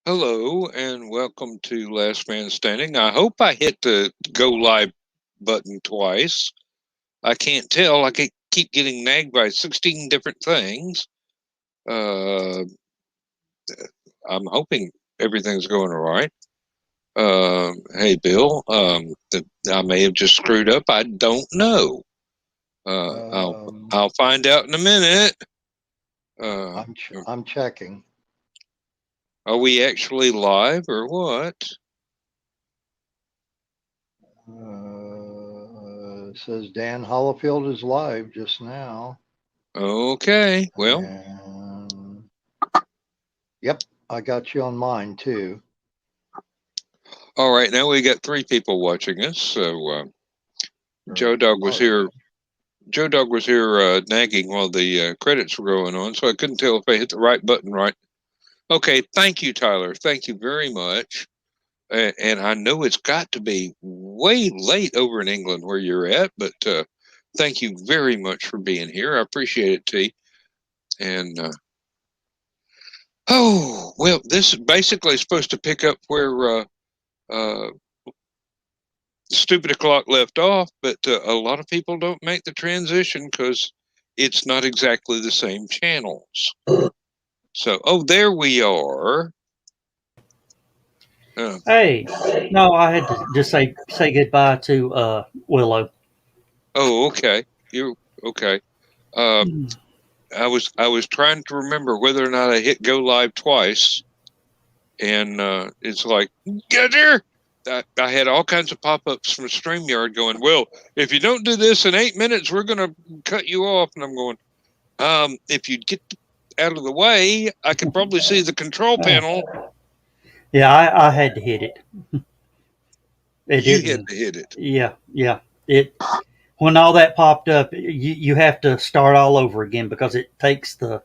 Hello and welcome to Last Man Standing. I hope I hit the go live button twice. I can't tell. Keep getting nagged by 16 different things. Uh, I'm hoping everything's going all right. Hey, Bill, I may have just screwed up. I don't know. Uh, I'll, Um, I'll find out in a minute. Uh, I'm checking. are we actually live or what? It says Dan Hollifield is live just now. Okay, well, And yep, I got you on mine too. all right. Now we got three people watching us. So Joe Dog was Oh, here. Joe Dog was here nagging while the credits were going on, so I couldn't tell if I hit the right button right. Okay, thank you, Tyler. Thank you very much. And I know it's got to be way late over in England where you're at, but thank you very much for being here. I appreciate it, T. And oh well, this basically is supposed to pick up where uh, Stupid O'Clock left off, but a lot of people don't make the transition because it's not exactly the same channels. So, oh, there we are. Uh, Hey, no, I had to just say goodbye to Willow. oh, okay. You okay? Um, I was trying to remember whether or not I hit go live twice, and it's like get here. I had all kinds of pop-ups from StreamYard going, well, if you don't do this in 8 minutes, we're going to cut you off. And I'm going, if you get out of the way, I could probably see the control panel. Yeah, I had to hit it. It You had didn't. to hit it. Yeah. It when all that popped up, you have to start all over again because it takes the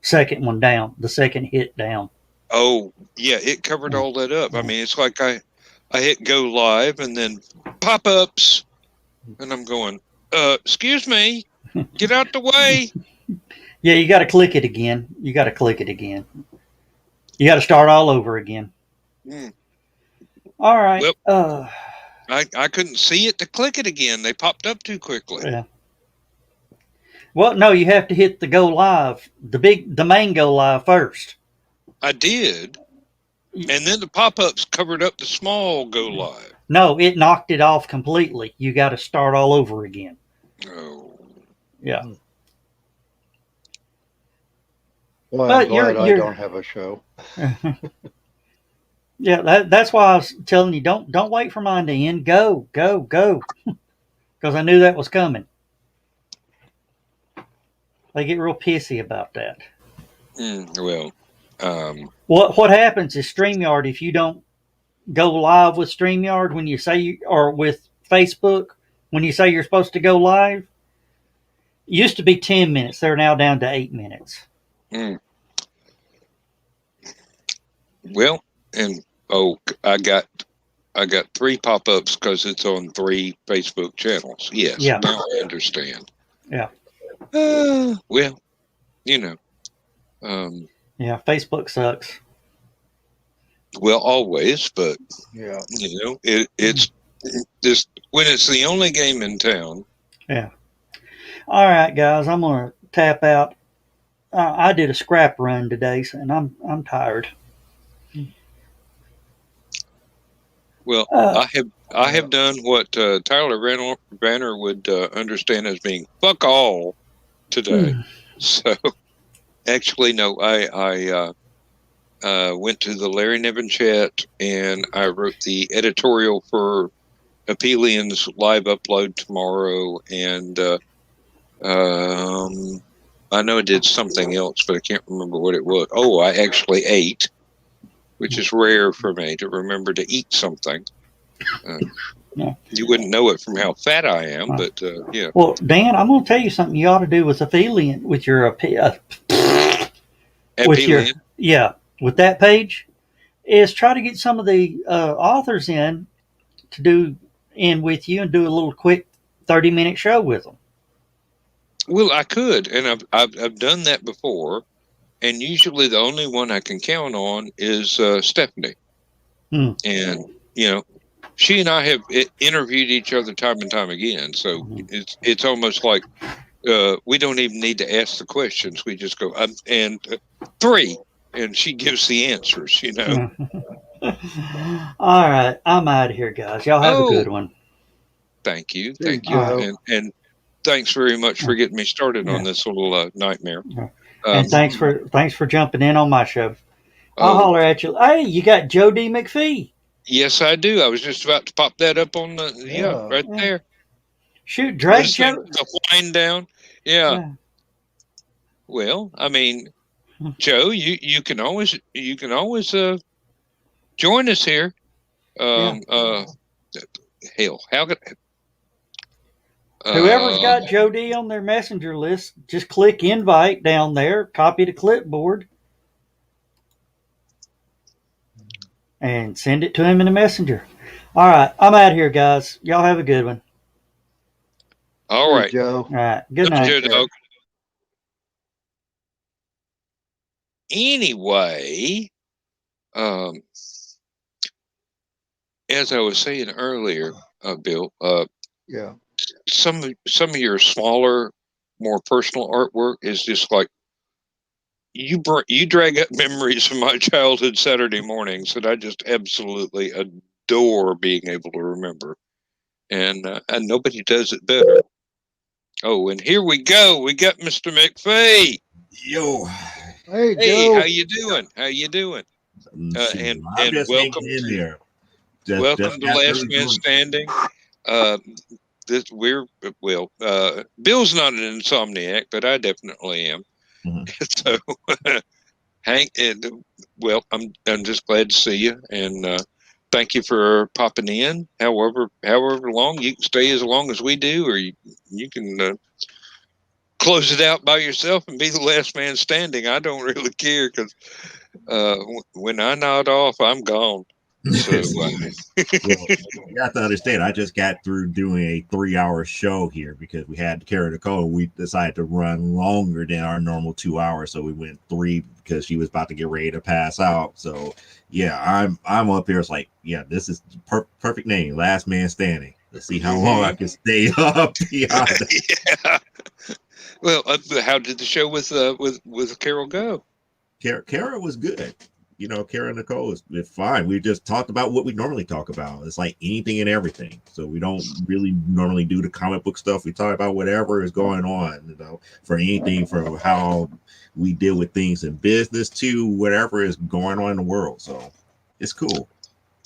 second one down, the second hit down. Oh, yeah, it covered all that up. I mean, it's like I hit go live and then pop-ups, and I'm going, excuse me, get out the way. Yeah, you got to click it again. You got to click it again. You got to start all over again. Hmm. All right. Well, I couldn't see it to click it again. They popped up too quickly. Yeah. Well, no, you have to hit the go live, the main go live first. I did, and then the pop-ups covered up the small go live. No, it knocked it off completely. You got to start all over again. Oh, Yeah. Well, I'm But glad I you're don't have a show. yeah. That's why I was telling you don't wait for mine to end. Go because I knew that was coming. They get real pissy about that. well, What happens is StreamYard if you don't go live with StreamYard when you say or with Facebook when you say you're supposed to go live. It used to be 10 minutes. They're now down to 8 minutes. mm, well, and oh, I got three pop-ups because it's on three Facebook channels. Yes, Yeah. now I understand. Yeah. Well, you know, um, Yeah. Facebook sucks. well, always, but Yeah. it's just when it's the only game in town. Yeah. All right, guys. I'm gonna tap out. I did a scrap run today, and I'm tired. Well, Uh, I have done what Tyler Banner would understand as being fuck all today. So actually, no, I went to the Larry Niven chat and I wrote the editorial for Aphelion's live upload tomorrow, and I know I did something else, but I can't remember what it was. Oh, I actually ate, which is rare for me to remember to eat something. Uh, yeah. you wouldn't know it from how fat I am, but yeah. Well, Dan, I'm gonna tell you something you ought to do with Aphelion with your with your Aphelion. yeah with that page is try to get some of the authors in to do in with you and do a little quick 30-minute show with them. Well, I could, and I've done that before, and usually the only one I can count on is Stephanie. Hmm. And she and I have interviewed each other time and time again. So it's almost like we don't even need to ask the questions. We just go and 3, and she gives the answers. All right, I'm out of here, guys. Y'all have a good Oh, one. thank you, See, thank All you, right. Joe. and thanks very much for getting me started on Yeah. this little nightmare. Yeah. Um, And thanks for jumping in on my show. I'll oh, holler at you. Hey, you got Joe D. McPhee. yes, I do. I was just about to pop that up on the Yeah. right Yeah. there. Shoot, drag Listening Joe. to the wind down. Yeah. Yeah. Well, I mean, Joe, you can always join us here. Yeah. Hell, how could Whoever's uh got Joe D on their messenger list, just click invite down there, copy to clipboard, and send it to him in a messenger. All right, I'm out of here, guys. Y'all have a good one. all See, right. Joe. All right, good Love night. you, dog. Anyway, um, as I was saying earlier, Bill, Yeah. some of your smaller, more personal artwork is just like you drag up memories of my childhood Saturday mornings that I just absolutely adore being able to remember, and nobody does it better. Oh, and here we go. We got Mr. McPhee. Yo, Hey, Hey, how Joe. you doing? How you doing? shoot, And I'm and just hanging in there. welcome Just to got Last through Man doing. Standing. Uh, this we're well. Bill's not an insomniac, but I definitely am. Mhm. So, Hank, well, I'm just glad to see you, and thank you for popping in. However long you can stay, as long as we do, or you can close it out by yourself and be the last man standing. I don't really care because when I nod off, I'm gone. So, Well, you got to understand, I just got through doing a 3 hour show here because we had to carry the code. We decided to run longer than our normal 2 hours, so we went 3 because she was about to get ready to pass out. So, yeah, I'm up here. It's like, yeah, this is perfect name, Last Man Standing. Let's see how long I can stay up beyond that. yeah. Well, how did the show with Carol go? Kara was good. Kara Nicole is fine. We just talked about what we normally talk about. It's like anything and everything. So we don't really normally do the comic book stuff. We talk about whatever is going on, for anything from how we deal with things in business to whatever is going on in the world. So it's cool.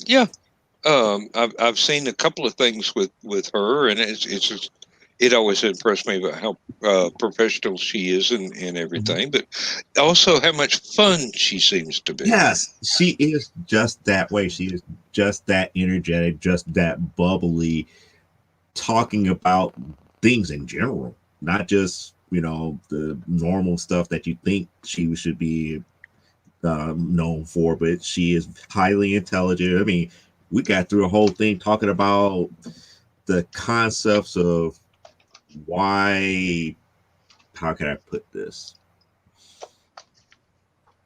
Yeah, I've seen a couple of things with her, and it's just it always impressed me about how professional she is and everything, but also how much fun she seems to be. Yes, she is just that way. She is just that energetic, just that bubbly, talking about things in general, not just the normal stuff that you think she should be known for, but she is highly intelligent. I mean, we got through a whole thing talking about the concepts of why, how can I put this,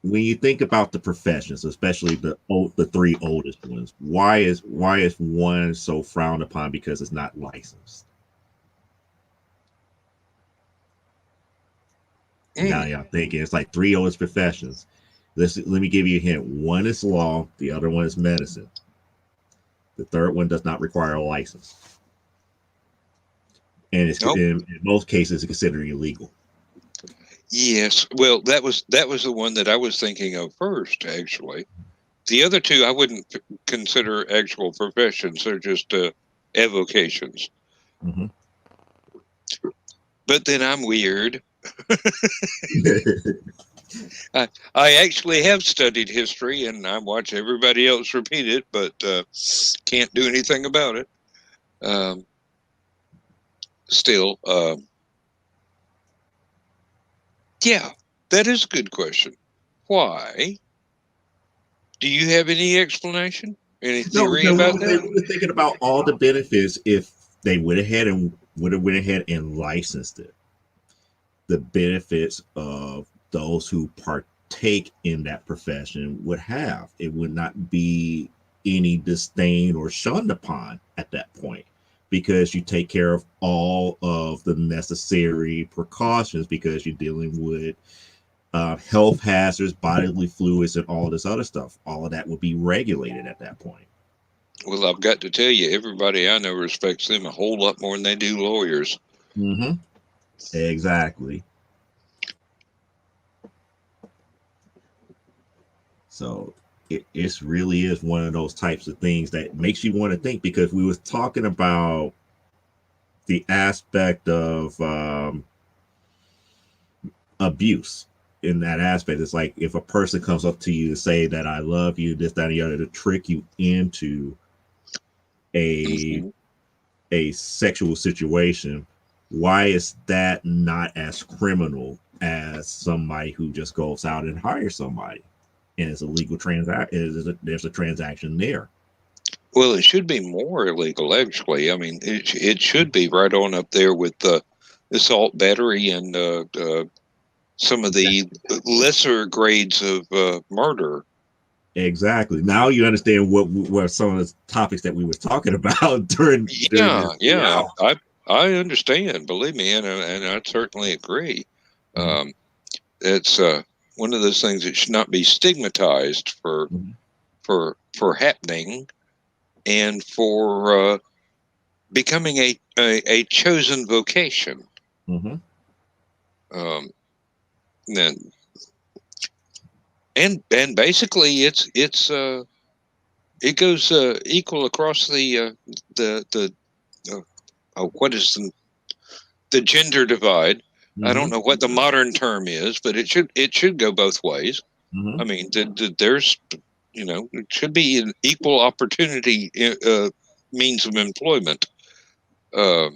when you think about the professions, especially the 3 oldest ones, why is one so frowned upon because it's not licensed? Now Mm. y'all thinking it's like 3 oldest professions. Let me give you a hint. One is law, the other one is medicine. The third one does not require a license, and Oh, in most cases it's considered illegal. yes. Well, that was the one that I was thinking of first, actually. The other two I wouldn't consider actual professions; they're just evocations. Mm-hmm. But then I'm weird. I actually have studied history, and I watch everybody else repeat it, but can't do anything about it. Um, still, yeah, that is a good question. Why? Do you have any explanation? Any No, theory because about that? we were thinking about all the benefits if they went ahead and licensed it. The benefits of those who take in that profession would have. It would not be any disdain or shunned upon at that point, because you take care of all of the necessary precautions, because you're dealing with health hazards, bodily fluids, and all this other stuff. All of that would be regulated at that point. Well, I've got to tell you, everybody I know respects them a whole lot more than they do lawyers. Mm-hmm. Exactly. So it really is one of those types of things that makes you want to think, because we was talking about the aspect of abuse. In that aspect, it's like if a person comes up to you to say that I love you, this, that, and the other, to trick you into a sexual situation, why is that not as criminal as somebody who just goes out and hires somebody and it's a legal transaction? There's a transaction there. Well, it should be more illegal, actually. I mean, it should be right on up there with assault, battery, and some of the lesser grades of murder. Exactly. Now you understand what were some of the topics that we were talking about during Yeah, this. yeah. I understand. Believe me, and I certainly agree. Mhm. It's one of those things that should not be stigmatized for happening and for becoming a chosen vocation. Mhm. Then and basically it goes equal across the what is the gender divide. I don't Mhm. know what the modern term is, but it should go both ways. I Mhm. mean, there's it should be an equal opportunity means of employment. Uh,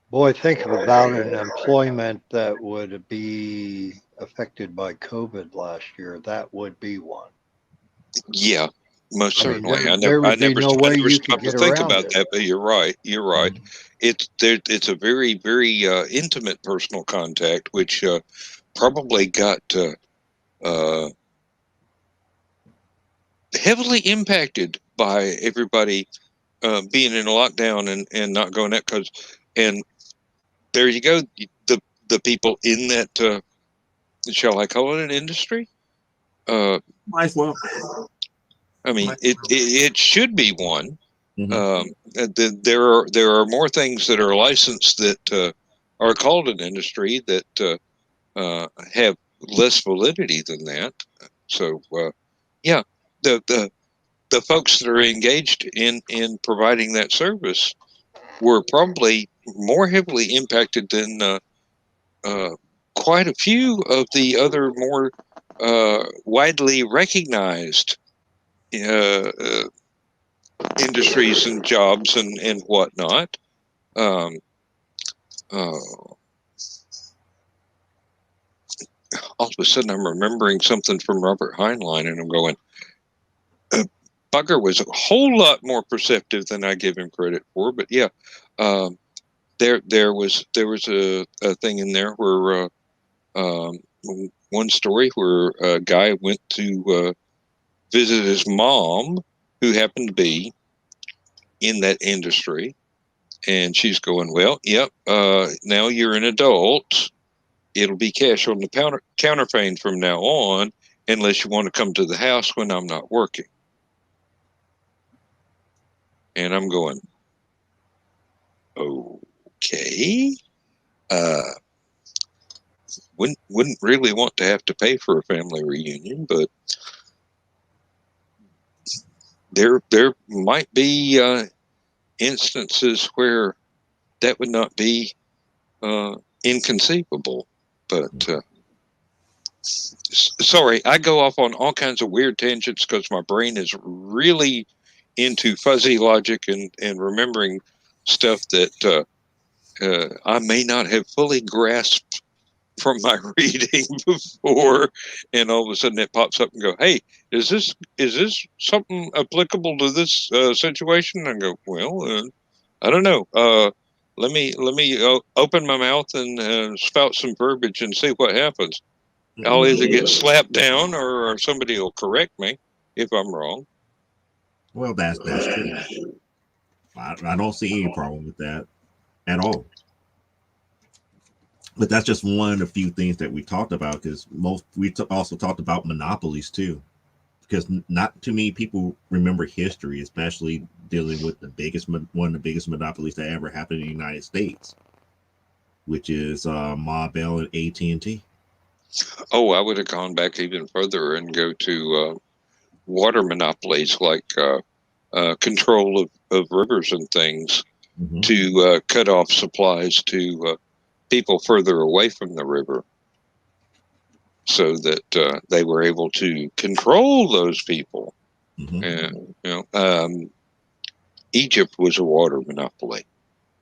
Boy, think about an employment that would be affected by COVID last year. That would be one. yeah, most I mean, certainly. there I would be no way never you could stopped to get think around about it. that. But you're right. You're right. It's a very very intimate personal contact, which probably got heavily impacted by everybody being in a lockdown and not going out and there you go, the people in that shall I call it an industry? Might as well. I mean, it should be one. Mhm. There are more things that are licensed that are called an industry that have less validity than that. So yeah, the folks that are engaged in providing that service were probably more heavily impacted than uh, quite a few of the other more widely recognized uh, uh, industries and jobs and whatnot. Um, uh, all of a sudden, I'm remembering something from Robert Heinlein, and I'm going, Bugger was a whole lot more perceptive than I give him credit for. But yeah, um, there was a thing in there where um, one story where a guy went to visit his mom, who happened to be in that industry, and she's going, "Well, yep, now you're an adult. It'll be cash on the counterpane from now on, unless you want to come to the house when I'm not working." And I'm going, okay. Uh, wouldn't really want to have to pay for a family reunion, but there might be instances where that would not be inconceivable. But sorry, I go off on all kinds of weird tangents because my brain is really into fuzzy logic and remembering stuff that I may not have fully grasped from my reading before, and all of a sudden it pops up and go, "Hey, is this something applicable to this situation?" And I go, "Well, I don't know. Let me open my mouth and spout some verbiage and see what happens." I'll either get slapped down or somebody will correct me if I'm wrong. Well, that's true. I don't see any problem with that at all. But that's just one of the few things that we talked about, because also talked about monopolies too, because not too many people remember history, especially dealing with one of the biggest monopolies that ever happened in the United States, which is Ma Bell and AT&T. Oh, I would have gone back even further and go to water monopolies like control of rivers and things to cut off supplies to people further away from the river, so that they were able to control those people. And Egypt was a water monopoly.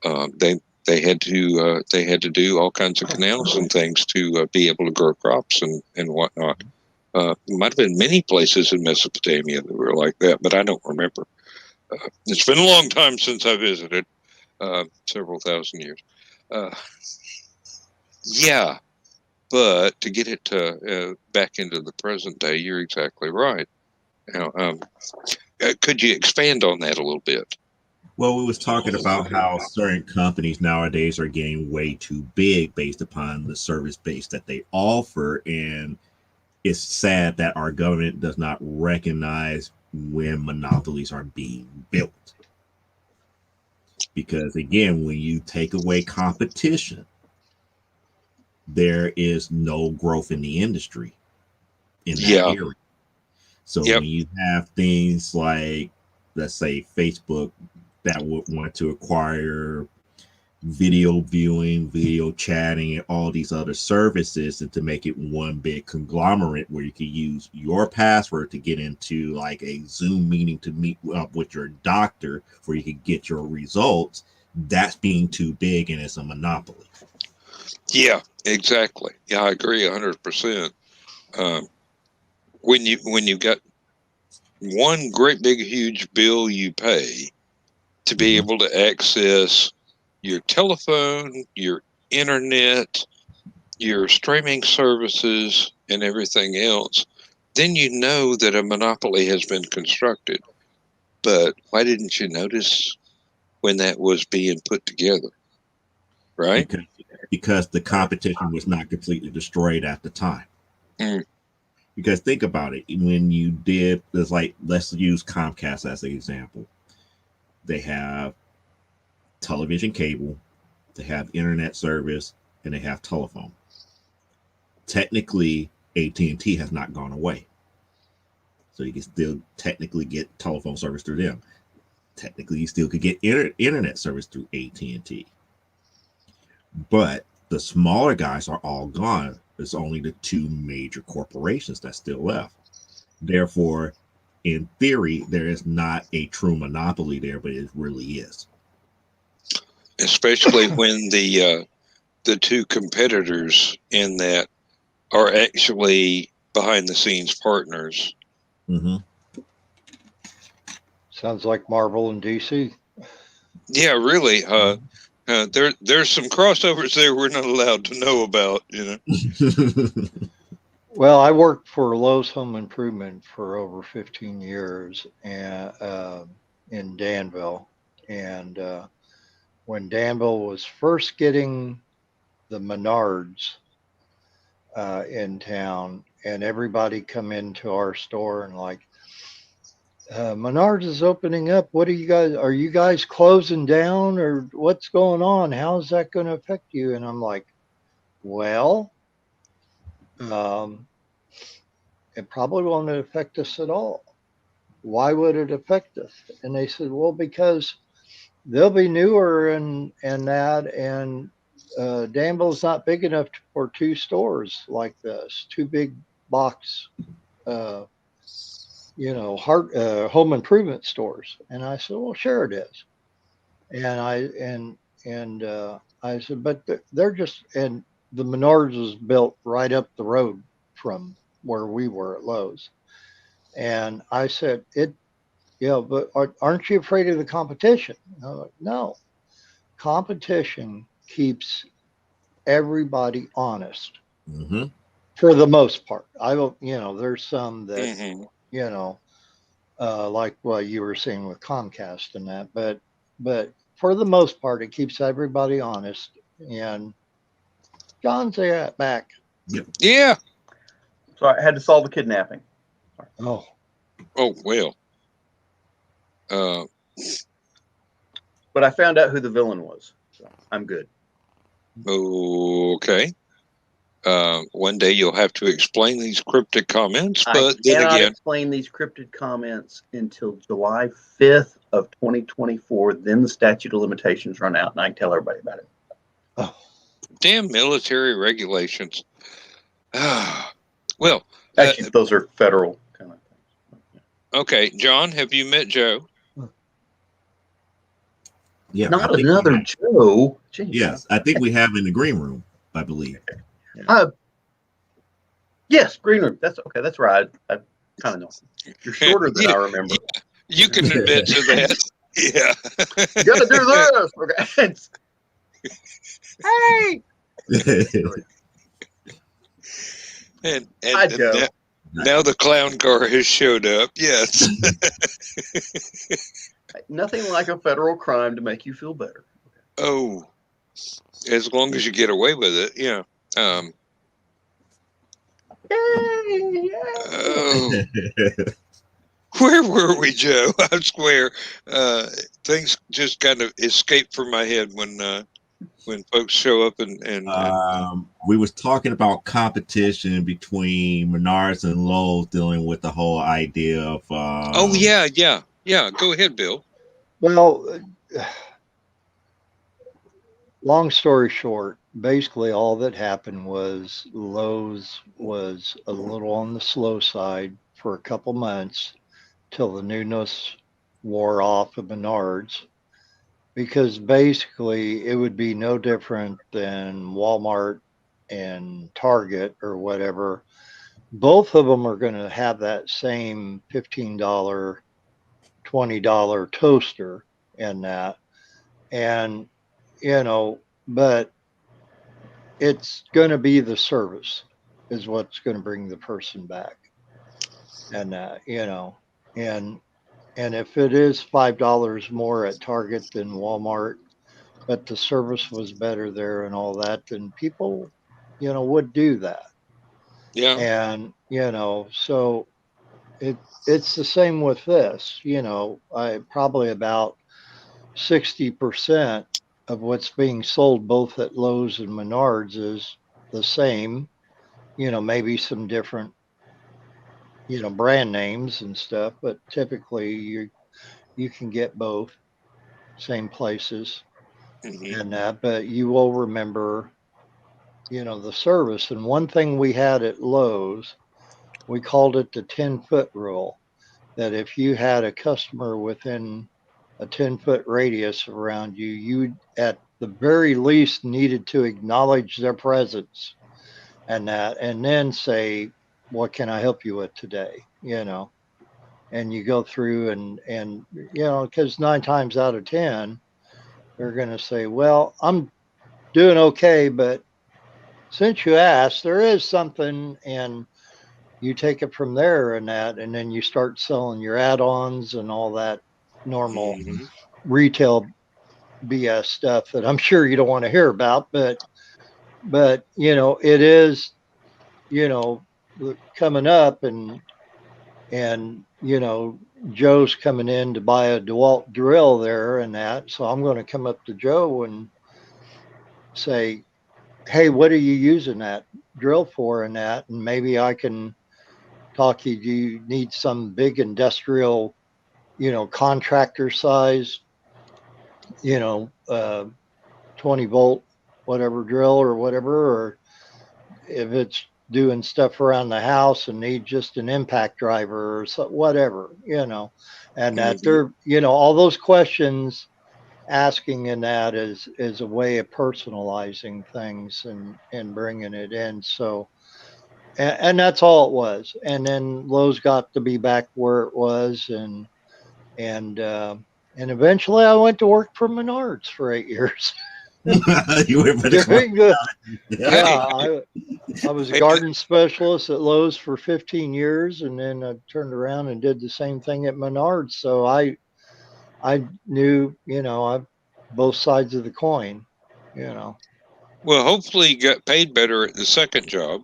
They had to do all kinds of canals and things to be able to grow crops and whatnot. Might have been many places in Mesopotamia that were like that, but I don't remember. It's been a long time since I visited, several thousand years. Yeah, but to get it back into the present day, you're exactly right. Now, could you expand on that a little bit? Well, we was talking about how certain companies nowadays are getting way too big based upon the service base that they offer, and it's sad that our government does not recognize when monopolies are being built. Because again, when you take away competition, there is no growth in the industry in that area. So when you have things like, let's say, Facebook that would want to acquire video viewing, video chatting, and all these other services, and to make it one big conglomerate where you can use your password to get into like a Zoom meeting to meet up with your doctor where you can get your results, that's being too big and it's a monopoly. Yeah, exactly. Yeah, I agree 100%. When you got one great big huge bill you pay to be able to access your telephone, your internet, your streaming services, and everything else, then you know that a monopoly has been constructed. But why didn't you notice when that was being put together? Right? Because the competition was not completely destroyed at the time. Because think about it, when you did, it's like, let's use Comcast as an example. They have television cable, they have internet service, and they have telephone. Technically, AT&T has not gone away. So you can still technically get telephone service through them. Technically, you still could get internet service through AT&T. But the smaller guys are all gone. There's only the two major corporations that still left. Therefore, in theory, there is not a true monopoly there, but it really is. Especially when the two competitors in that are actually behind the scenes partners. Sounds like Marvel and DC. Yeah, really. There's some crossovers there we're not allowed to know about, you know. Well, I worked for Lowe's Home Improvement for over 15 years and in Danville. And when Danville was first getting the Menards in town, and everybody come into our store and like, Menards is opening up. Are you guys closing down, or what's going on? How's that going to affect you? And I'm like, well, it probably won't affect us at all. Why would it affect us? And they said, well, because they'll be newer and that, and Danville's not big enough for two stores like this, two big box, home improvement stores. And I said, well, sure it is. And I said, but they're just, and the Menards was built right up the road from where we were at Lowe's. And I said, but aren't you afraid of the competition? Like, no, competition keeps everybody honest. for the most part. I don't, there's some that, Hmm. like what you were saying with Comcast and that, but for the most part, it keeps everybody honest. And John's back. Yeah. So I had to solve a kidnapping. Oh, Oh, well. Uh, But I found out who the villain was. So I'm good. okay. One day you'll have to explain these cryptic comments, I but then cannot again, explain these cryptid comments until July 5th of 2024. Then the statute of limitations run out, and I can tell everybody about it. oh, damn military regulations. Well, Actually, those are federal kind of things. okay. John, have you met Joe? Yeah. Not I think another Joe. Jeez. Yes, I think we have in the green room, I believe. Yes, green room. That's okay. That's right. I kind of know. You're shorter than I remember. You can admit to that. Yeah. You gotta do this. Okay. Hey. And Hi, Joe. now the clown car has showed up. Yes. Nothing like a federal crime to make you feel better. Oh, as long as you get away with it. Yeah. Oh, where were we, Joe? I swear, things just kind of escape from my head when folks show up and we was talking about competition between Menards and Lowe's, dealing with the whole idea of oh yeah. Go ahead, Bill. well, long story short, basically all that happened was Lowe's was a little on the slow side for a couple months till the newness wore off of Menards, because basically it would be no different than Walmart and Target or whatever. Both of them are going to have that same $15, $20 toaster in that. And, but it's going to be the service is what's going to bring the person back. And, and if it is $5 more at Target than Walmart, but the service was better there and all that, then people, would do that. Yeah. And, so it's the same with this. I probably about 60% of what's being sold both at Lowe's and Menards is the same, maybe some different, brand names and stuff, but typically you can get both same places Mhm. and that, but you will remember, the service. And one thing we had at Lowe's, we called it the 10-foot rule, that if you had a customer within a 10-foot radius around you, you at the very least needed to acknowledge their presence and that, and then say, what can I help you with today? And you go through and because 9 times out of 10, they're going to say, well, I'm doing okay, but since you asked, there is something, and you take it from there and that, and then you start selling your add-ons and all that normal Mhm. retail BS stuff that I'm sure you don't want to hear about, but it is, coming up, and Joe's coming in to buy a DeWalt drill there and that, so I'm going to come up to Joe and say, hey, what are you using that drill for and that, and maybe I can talk you. Do you need some big industrial, contractor size, 20 volt, whatever drill or whatever, or if it's doing stuff around the house and need just an impact driver or so, whatever, and that Mhm. they're, all those questions asking in that is a way of personalizing things and bringing it in. So, and that's all it was. And then Lowe's got to be back where it was, and eventually I went to work for Menards for 8 years. You were better come During the yeah. I was a garden specialist at Lowe's for 15 years, and then I turned around and did the same thing at Menards. So I knew, both sides of the coin, you know. Well, hopefully you got paid better at the second job.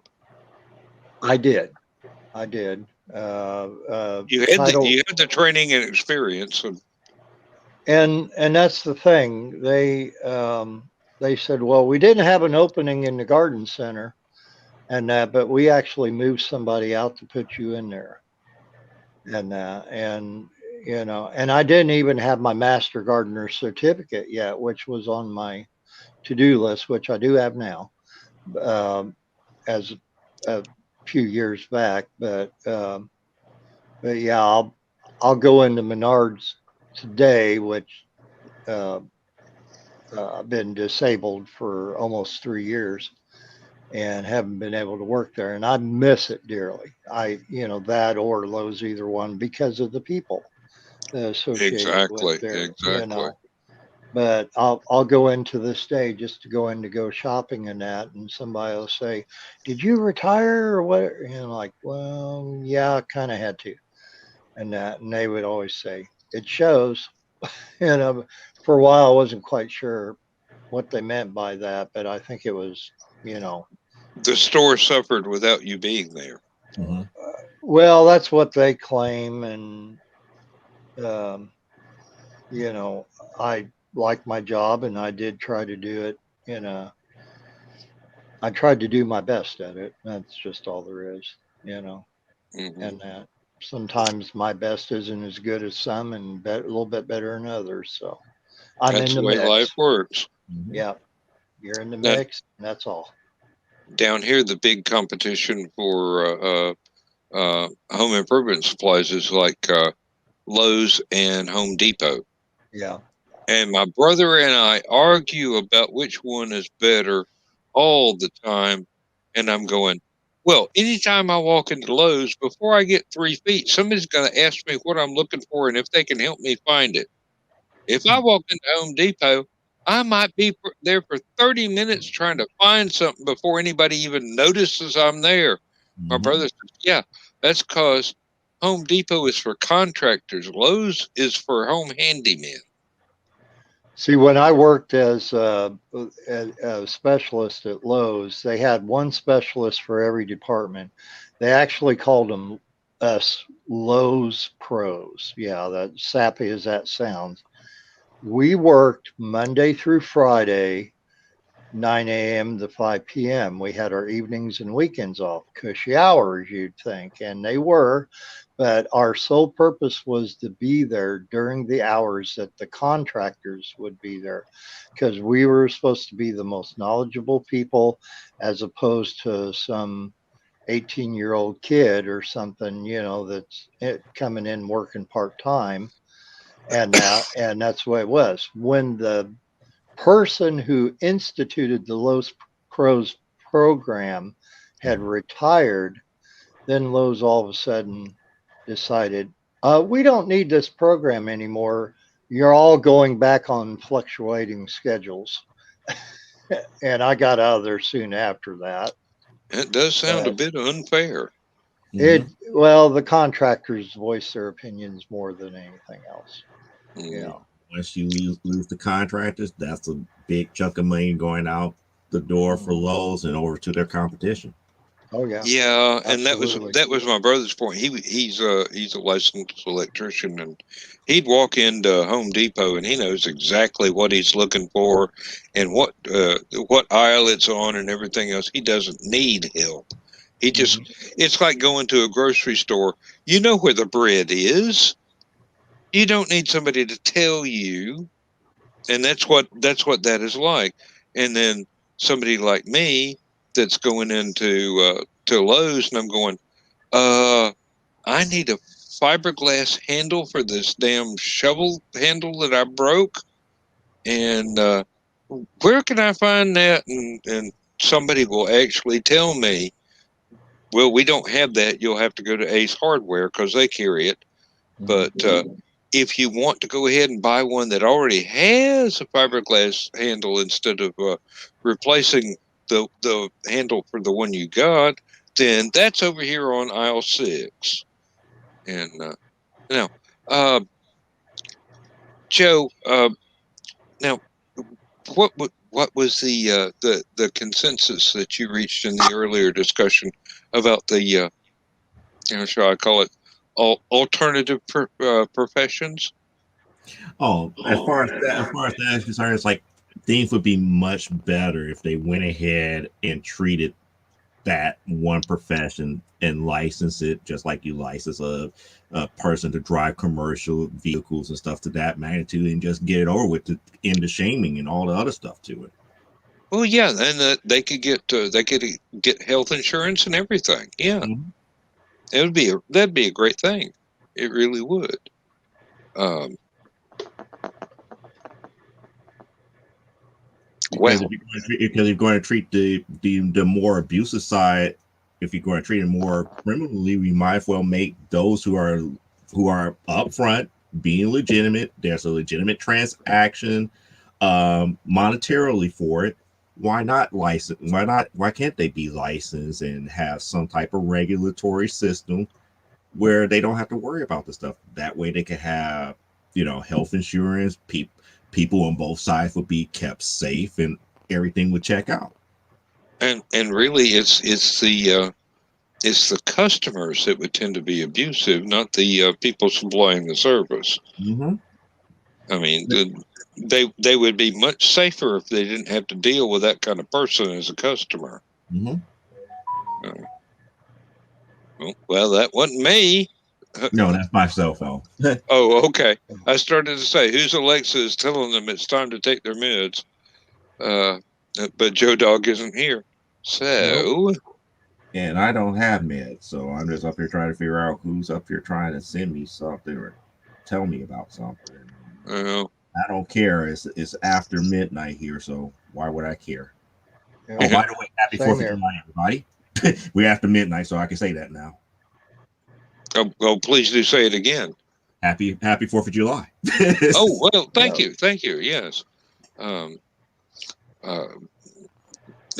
I did. I did. You had the training and experience. And that's the thing. They said, well, we didn't have an opening in the garden center, and but we actually moved somebody out to put you in there, and and I didn't even have my master gardener certificate yet, which was on my to-do list, which I do have now, as a few years back. But yeah, I'll go into Menards today, which I've been disabled for almost 3 years and haven't been able to work there, and I miss it dearly. That or Lowe's, either one, because of the people associated with there. Exactly. But I'll go into this day just to go shopping and that, and somebody will say, "Did you retire or what?" And I'm like, "Well, yeah, I kind of had to," and they would always say, "It shows." And for a while, I wasn't quite sure what they meant by that, but I think it was, The store suffered without you being there. Mhm. Well, that's what they claim, and I like my job, and I did try to do it I tried to do my best at it. That's just all there is, Mm-hmm. and that sometimes my best isn't as good as some, and a little bit better than others. So I'm That's in the the way mix. life works. Mhm. Yeah, you're in the Now, mix, and that's all. down here, the big competition for home improvement supplies is like Lowe's and Home Depot. Yeah. And my brother and I argue about which one is better all the time. And I'm going, well, anytime I walk into Lowe's, before I get 3 feet, somebody's going to ask me what I'm looking for and if they can help me find it. If I walk into Home Depot, I might be there for 30 minutes trying to find something before anybody even notices I'm there. My Mhm. brother says, yeah, that's because Home Depot is for contractors. Lowe's is for home handymen. See, when I worked as a specialist at Lowe's, they had one specialist for every department. They actually called them us Lowe's pros. Yeah, that sappy as that sounds. We worked Monday through Friday, 9 a.m. to 5 p.m. We had our evenings and weekends off, cushy hours, you'd think, and they were. But our sole purpose was to be there during the hours that the contractors would be there, because we were supposed to be the most knowledgeable people, as opposed to some 18-year-old kid or something, that's coming in working part-time. And that's the way it was. When the person who instituted the Lowe's Pros program had retired, then Lowe's all of a sudden decided, we don't need this program anymore. You're all going back on fluctuating schedules. And I got out of there soon after that. It does sound a But bit unfair. Mhm. the contractors voice their opinions more than anything else. Mm. Once you lose the contractors, that's a big chunk of money going out the door for Lowe's and over to their competition. Oh yeah. Yeah, and Absolutely. that was my brother's point. He's a licensed electrician, and he'd walk into Home Depot and he knows exactly what he's looking for and what aisle it's on and everything else. He doesn't need help. He just It's like going to a grocery store. You know where the bread is. You don't need somebody to tell you, and that's what that is like. And then somebody like me that's going into to Lowe's, and I'm going, I need a fiberglass handle for this damn shovel handle that I broke, and where can I find that? And somebody will actually tell me, well, we don't have that. You'll have to go to Ace Hardware because they carry it. But if you want to go ahead and buy one that already has a fiberglass handle instead of replacing the handle for the one you got, then that's over here on aisle 6. And now, Joe, now what was the consensus that you reached in the earlier discussion about the shall I call it alternative professions? Oh, as far as that is concerned, it's like things would be much better if they went ahead and treated that one profession and license it just like you license a person to drive commercial vehicles and stuff to that magnitude, and just get it over with to end the shaming and all the other stuff to it. Well, yeah, and they could get health insurance and everything. Yeah, that'd be a great thing. It really would. Because Well, if you're going to treat the more abusive side, if you're going to treat it more criminally, we might as well make those who are upfront being legitimate. There's a legitimate transaction monetarily for it. Why not license? Why can't they be licensed and have some type of regulatory system where they don't have to worry about the stuff? That way they can have, health insurance. People on both sides would be kept safe and everything would check out. and really, it's the customers that would tend to be abusive, not the people supplying the service. Mm-hmm. I mean, they would be much safer if they didn't have to deal with that kind of person as a customer. Mm-hmm. Well, that wasn't me. No, that's my cell phone. Oh, okay. I started to say, whose Alexa is telling them it's time to take their meds? But Joe Dog isn't here. So, Nope. And I don't have meds, so I'm just up here trying to figure out who's up here trying to send me something or tell me about something. uh, I don't care. It's after midnight here, so why would I care? Yeah. Oh, by the way, happy Same 4th of here. July, everybody. We're after midnight, so I can say that now. please do say it again. Happy 4th of July. Oh, well, thank Yeah. you. Thank you. Yes. I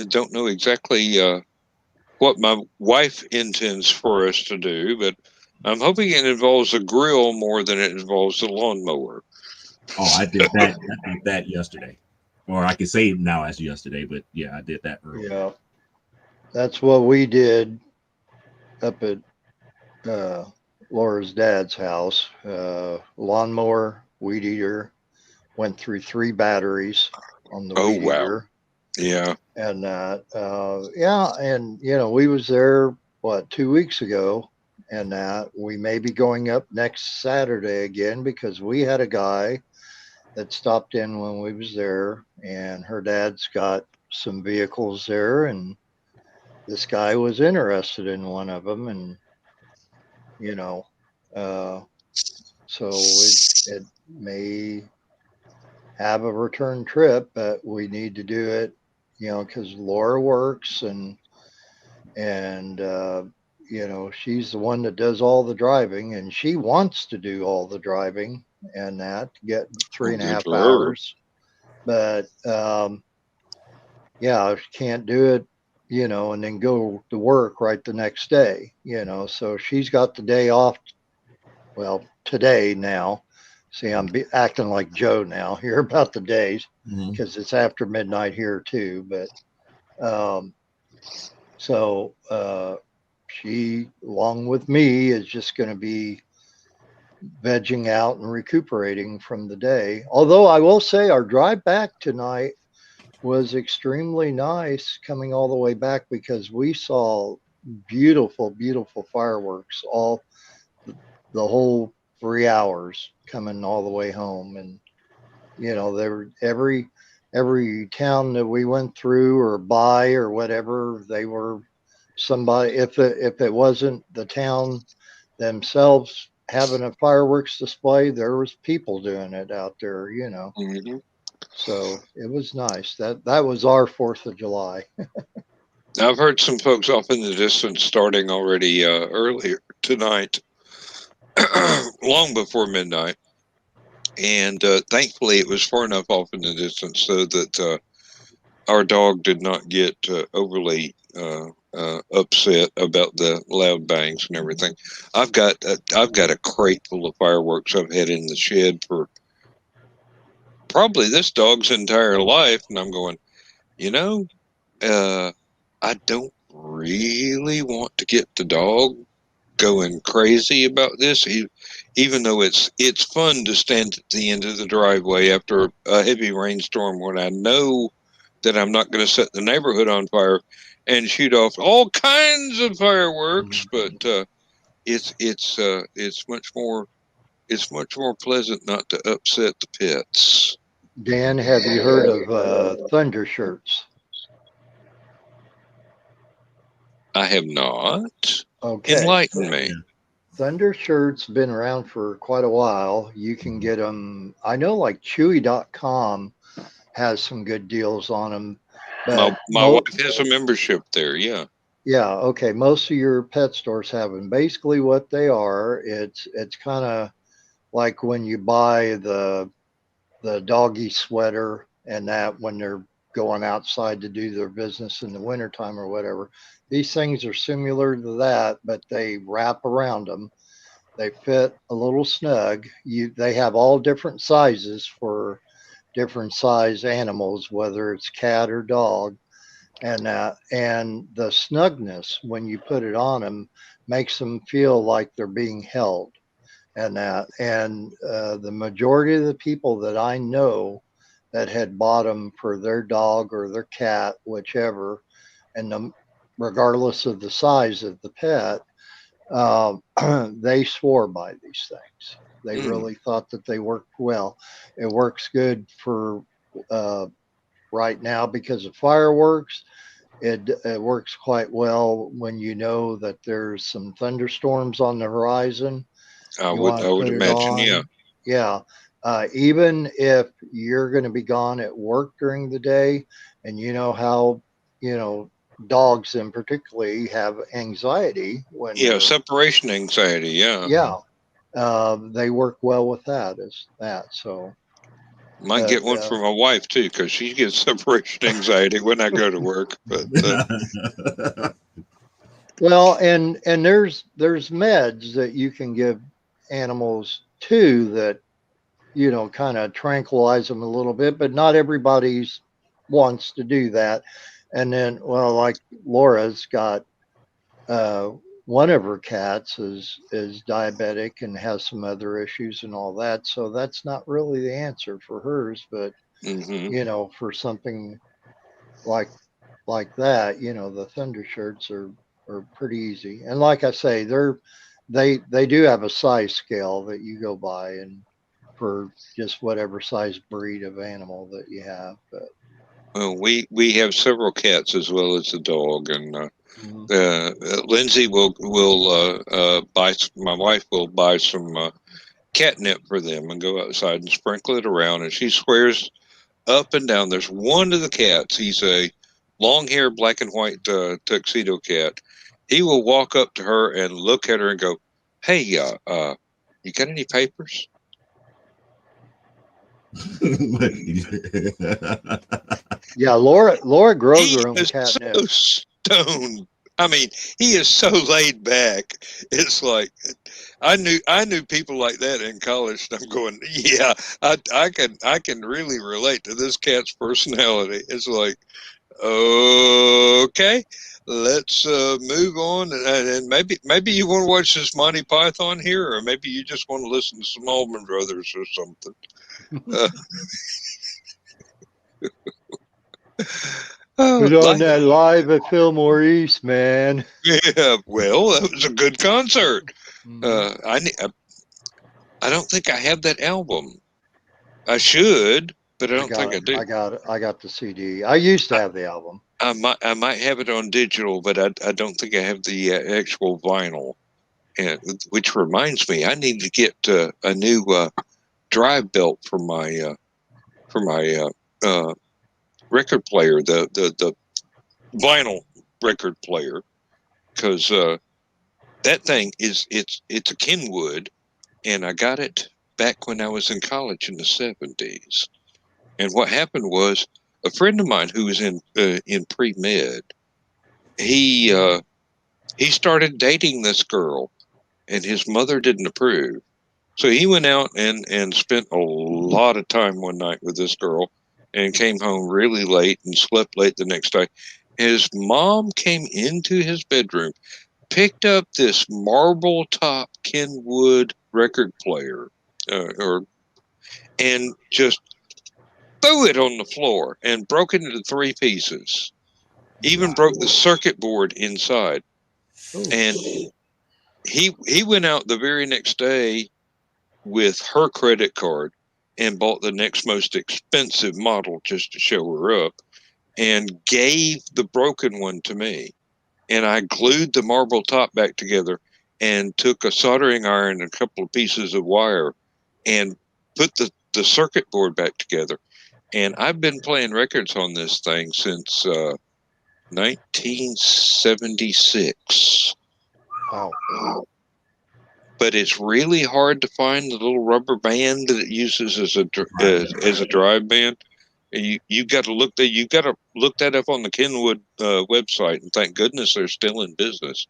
don't know exactly what my wife intends for us to do, but I'm hoping it involves a grill more than it involves a lawnmower. Oh, I did that. I did that yesterday, or I can say it now as yesterday, but yeah, I did that earlier. Yeah. That's what we did up at Laura's dad's house. Lawnmower, weed eater, went through 3 batteries on the Oh, weed wow. eater. Yeah. And yeah, and we was there 2 weeks ago, and we may be going up next Saturday again because we had a guy that stopped in when we was there, and her dad's got some vehicles there, and this guy was interested in one of them, and so it may have a return trip, but we need to do it, because Laura works and she's the one that does all the driving, and she wants to do all the driving and that to get 3.5 hours. But yeah, she can't do it, and then go to work right the next day, so she's got the day off. Well, today now. See, I'm acting like Joe now here about the days because it's after midnight here too. But so she, along with me, is just going to be vegging out and recuperating from the day. Although I will say our drive back tonight was extremely nice coming all the way back because we saw beautiful, beautiful fireworks all the whole 3 hours coming all the way home. And there were every town that we went through or by or whatever, they were somebody, if it wasn't the town themselves having a fireworks display, there was people doing it out there. Mm-hmm. So it was nice. That was our 4th of July. I've heard some folks off in the distance starting already earlier tonight, long before midnight. And thankfully, it was far enough off in the distance so that our dog did not get overly upset about the loud bangs and everything. I've got a crate full of fireworks I've had in the shed for probably this dog's entire life, and I'm going, you know, I don't really want to get the dog going crazy about this, even though it's fun to stand at the end of the driveway after a heavy rainstorm when I know that I'm not going to set the neighborhood on fire and shoot off all kinds of fireworks. But it's much more pleasant not to upset the pets. Dan, have you heard of thunder shirts? I have not. Okay. Enlighten me. Yeah. Thunder shirts been around for quite a while. You can get them. I know like Chewy.com has some good deals on them. But My wife has a membership there. Yeah. Yeah, okay. Most of your pet stores have them. Basically, what they are, it's kind of like when you buy the doggy sweater and that when they're going outside to do their business in the wintertime or whatever. These things are similar to that, but they wrap around them. They fit a little snug. They have all different sizes for different size animals, whether it's cat or dog. And the snugness when you put it on them makes them feel like they're being held. And the majority of the people that I know that had bought them for their dog or their cat, whichever, regardless of the size of the pet, they swore by these things. They really thought that they worked well. It works good for right now because of fireworks. It works quite well when you know that there's some thunderstorms on the horizon. I You would want to put it imagine. on. Yeah. Yeah. Even if you're going to be gone at work during the day, and you know how, you know, dogs in particularly have anxiety when Yeah. they're, Separation anxiety. Yeah. yeah, they work well with that as that. So, Might but get one for my wife too, because she gets separation anxiety when I go to work. But well, and there's meds that you can give animals too that, you know, kind of tranquilize them a little bit, but not everybody's wants to do that. And then, well, like Laura's got uh, one of her cats is diabetic and has some other issues and all that, so that's not really the answer for hers. But hmm you know, for something like that, you know, the thunder shirts are pretty easy. And like I say, they do have a size scale that you go by and for just whatever size breed of animal that you have. But well, we have several cats as well as a dog, and mm, Lindsay will buy. My wife will buy some catnip for them and go outside and sprinkle it around, and she swears up and down. There's one of the cats. He's a long haired black and white tuxedo cat. He will walk up to her and look at her and go, "Hey, you got any papers?" yeah, Laura grows He her own is catnip. so stoned. I mean, he is so laid back. It's like I knew people like that in college, and I'm going, yeah, I can really relate to this cat's personality. It's like, okay, let's move on, and maybe you want to watch this Monty Python here, or maybe you just want to listen to some Allman Brothers or something. Uh, Put on like, that live at Fillmore East, man. yeah, well, that was a good concert. Mhm. I don't think I have that album. I should, but I I don't think got I do. I got the CD. I used to have the album. I might have it on digital, but I don't think I have the actual vinyl. And which reminds me, I need to get a new drive belt for my record player, the vinyl record player, because that thing is it's a Kenwood, and I got it back when I was in college in the 70s. And what happened was a friend of mine who was in pre-med, he started dating this girl, and his mother didn't approve. So he went out and spent a lot of time one night with this girl and came home really late and slept late the next day. His mom came into his bedroom, picked up this marble top Kenwood record player, and just threw it on the floor and broke it into 3 pieces. Even broke the circuit board inside. And he went out the very next day with her credit card and bought the next most expensive model just to show her up and gave the broken one to me. And I glued the marble top back together and took a soldering iron and a couple of pieces of wire and put the circuit board back together. And I've been playing records on this thing since 1976. Wow. But it's really hard to find the little rubber band that it uses as a drive band. You got to look that up on the Kenwood website, and thank goodness they're still in business.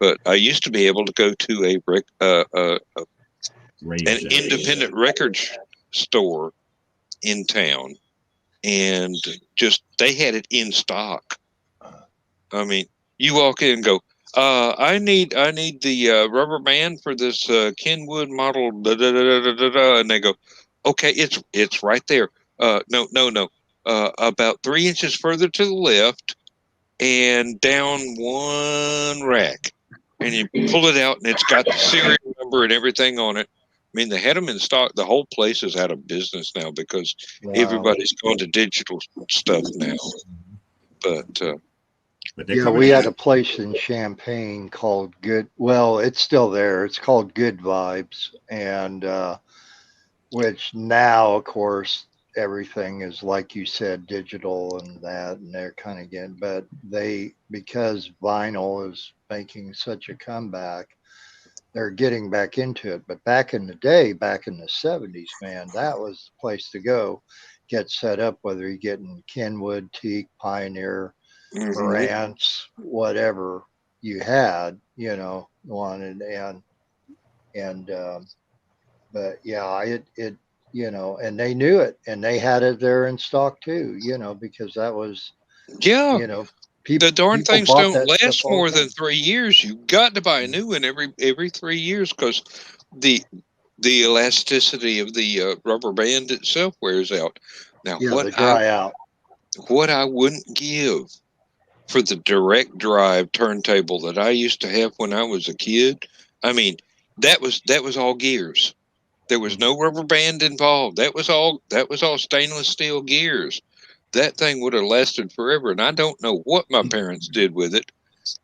But I used to be able to go to an independent record store in town, and just they had it in stock. I mean, you walk in and go, I need the rubber band for this Kenwood model, da, da, da, da, da, da, and they go, okay, it's right there. No. About 3 inches further to the left and down one rack, and you pull it out, and it's got the serial number and everything on it. I mean, they had them in stock. The whole place is out of business now because everybody's going to digital stuff now. But yeah, we had a place in Champaign called Good. Well, it's still there. It's called Good Vibes, and which now, of course, everything is like you said, digital and that, and they're kind of getting. But because vinyl is making such a comeback, they're getting back into it. But back in the day, back in the 70s, man, that was the place to go. Get set up, whether you're getting Kenwood, Teak, Pioneer, Marantz, whatever you had, wanted, but yeah, it and they knew it, and they had it there in stock too, because that was, people, the darn things don't last more than 3 years. You got to buy a new one every 3 years because the elasticity of the rubber band itself wears out. Now, they dry out. What I wouldn't give for the direct drive turntable that I used to have when I was a kid, I mean, that was all gears. There was no rubber band involved. That was all stainless steel gears. That thing would have lasted forever, and I don't know what my parents did with it.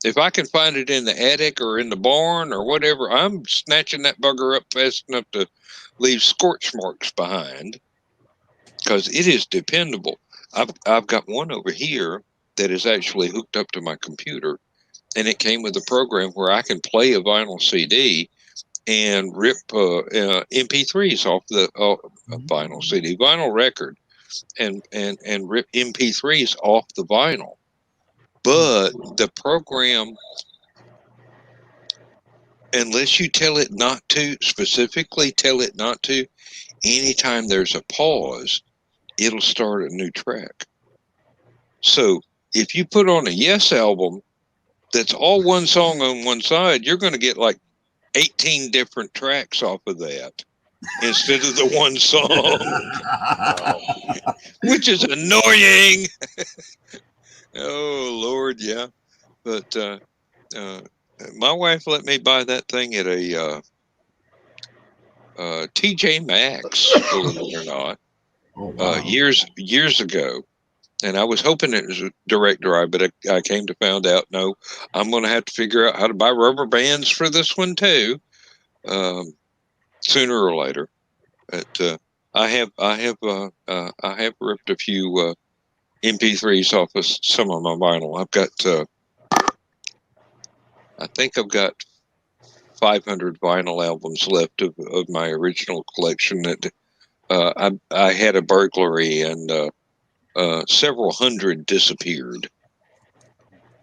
If I can find it in the attic or in the barn or whatever, I'm snatching that bugger up fast enough to leave scorch marks behind because it is dependable. I've got one over here that is actually hooked up to my computer, and it came with a program where I can play a vinyl CD and rip MP3s off the vinyl CD, vinyl record, and rip MP3s off the vinyl. But the program, unless you tell it not to, specifically tell it not to, anytime there's a pause, it'll start a new track. So if you put on a Yes album that's all one song on one side, you're going to get like 18 different tracks off of that instead of the one song, which is annoying. Oh, Lord, yeah. But my wife let me buy that thing at a TJ Maxx, believe it or not, years ago. And I was hoping it was a direct drive, but I came to find out, no, I'm going to have to figure out how to buy rubber bands for this one too, sooner or later. But I have ripped a few MP3s off of some of my vinyl. I've got, I think I've got 500 vinyl albums left of my original collection. That I had a burglary and several hundred disappeared.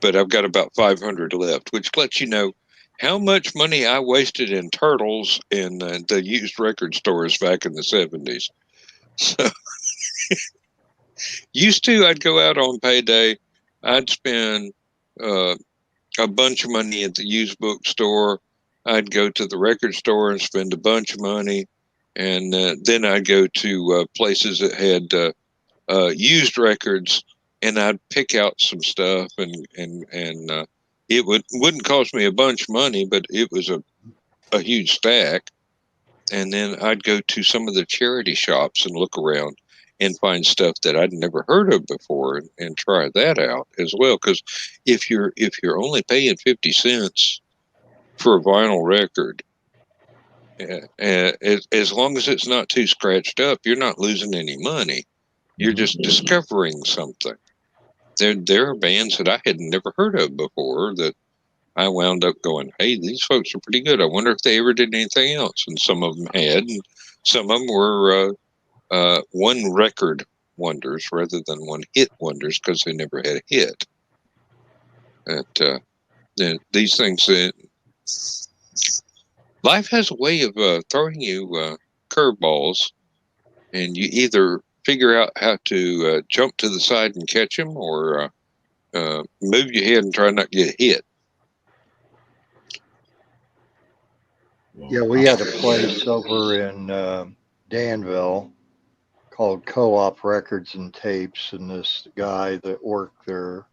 But I've got about 500 left, which lets you know how much money I wasted in turtles in the used record stores back in the 70s. So, used to, I'd go out on payday. I'd spend a bunch of money at the used bookstore. I'd go to the record store and spend a bunch of money. And then I'd go to places that had used records, and I'd pick out some stuff, and it wouldn't cost me a bunch of money, but it was a huge stack. And then I'd go to some of the charity shops and look around and find stuff that I'd never heard of before, and try that out as well. Because if you're only paying 50 cents for a vinyl record, as long as it's not too scratched up, you're not losing any money. You're just discovering something. There are bands that I had never heard of before that I wound up going, hey, these folks are pretty good. I wonder if they ever did anything else. And some of them had, and some of them were one record wonders rather than one hit wonders, because they never had a hit. These things, life has a way of throwing you curveballs, and you either figure out how to jump to the side and catch them, or move your head and try not to get hit. Yeah, we had a place over in Danville called Co-op Records and Tapes, and this guy that worked there,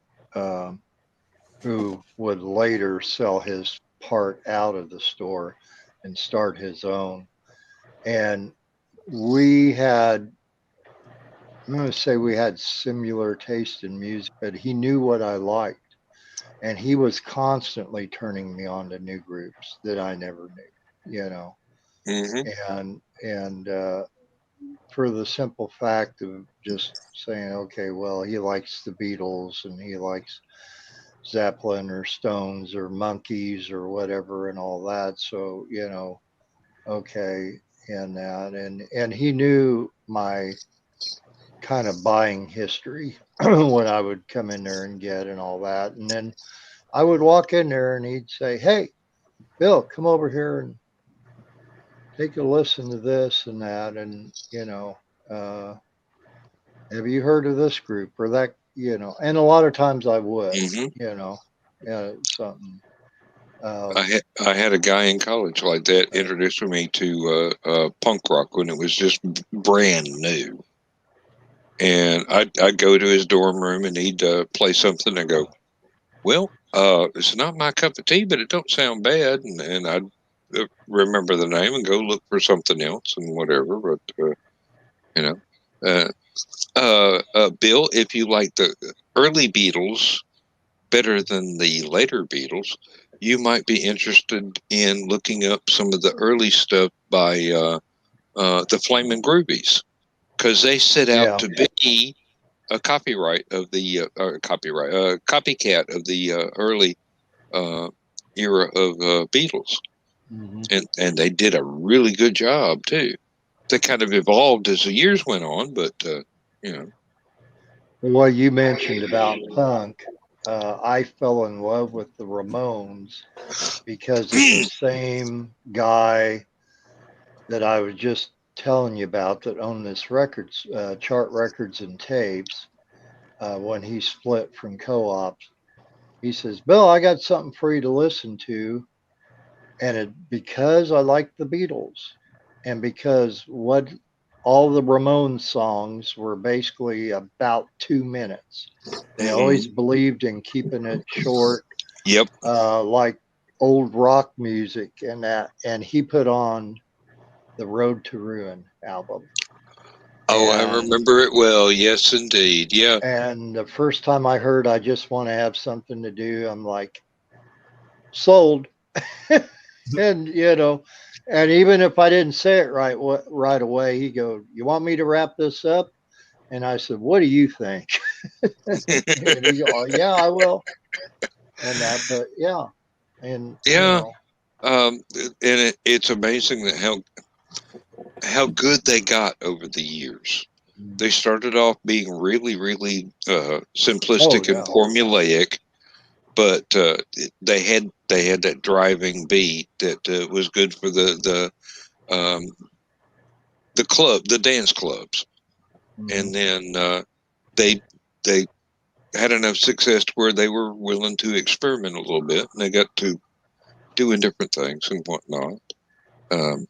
who would later sell his part out of the store and start his own. And we had, I'm going to say we had similar taste in music, but he knew what I liked. And he was constantly turning me on to new groups that I never knew, you know. Mm-hmm. And for the simple fact of just saying, okay, well, he likes the Beatles and he likes Zeppelin or Stones or Monkeys or whatever and all that. So, you know, okay, and that, and he knew my kind of buying history when I would come in there and get and all that. And then I would walk in there and he'd say, hey, Bill, come over here and take a listen to this and that. And, you know, have you heard of this group or that, you know? And a lot of times I would, you know, something. I had a guy in college like that introduce me to punk rock when it was just brand new. And I'd go to his dorm room and he'd play something and go, well, it's not my cup of tea, but it don't sound bad. And I'd remember the name and go look for something else and whatever. But, you know, Bill, if you like the early Beatles better than the later Beatles, you might be interested in looking up some of the early stuff by the Flamin' Groovies, because they set out to be a copycat of the early era of Beatles, and they did a really good job too. They kind of evolved as the years went on, but you know. What you mentioned about punk, I fell in love with the Ramones because of the same guy that I was just telling you about that owned this records, Chart Records and Tapes. When he split from Co-ops, he says, Bill, I got something for you to listen to. And because I like the Beatles and because what all the Ramones songs were basically about 2 minutes. They always believed in keeping it short. Yep. Like old rock music and that. And he put on the Road to Ruin album. Oh, I remember it well. Yes, indeed. Yeah. And the first time I heard I Just Want to Have Something to Do, I'm like, sold. And, you know, and even if I didn't say it right away, he goes, you want me to wrap this up? And I said, what do you think? And he goes, oh, yeah, I will. And that, but yeah. And, yeah. you know, And it's amazing that how good they got over the years. They started off being really, really simplistic Oh, and yeah. formulaic, but they had that driving beat that was good for the club, the dance clubs, and then they they had enough success to where they were willing to experiment a little bit, and they got to doing different things and whatnot. Um,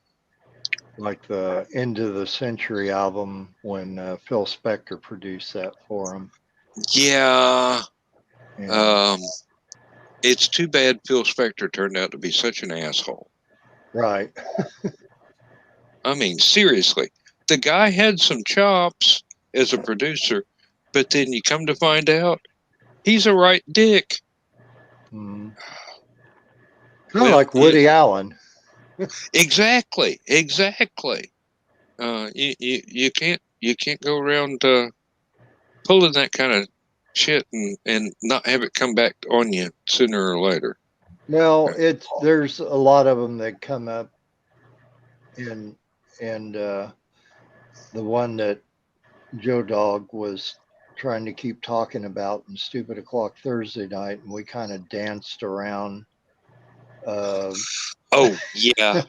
Like the End of the Century album when Phil Spector produced that for him. yeah, And, it's too bad Phil Spector turned out to be such an asshole. right. I mean, seriously, the guy had some chops as a producer, but then you come to find out he's a right dick. Kind of Well, like Woody Allen. exactly. You can't go around pulling that kind of shit and not have it come back on you sooner or later. Well, there's a lot of them that come up in, and the one that Joe Dog was trying to keep talking about in Stupid O'Clock Thursday night, and we kind of danced around Oh yeah.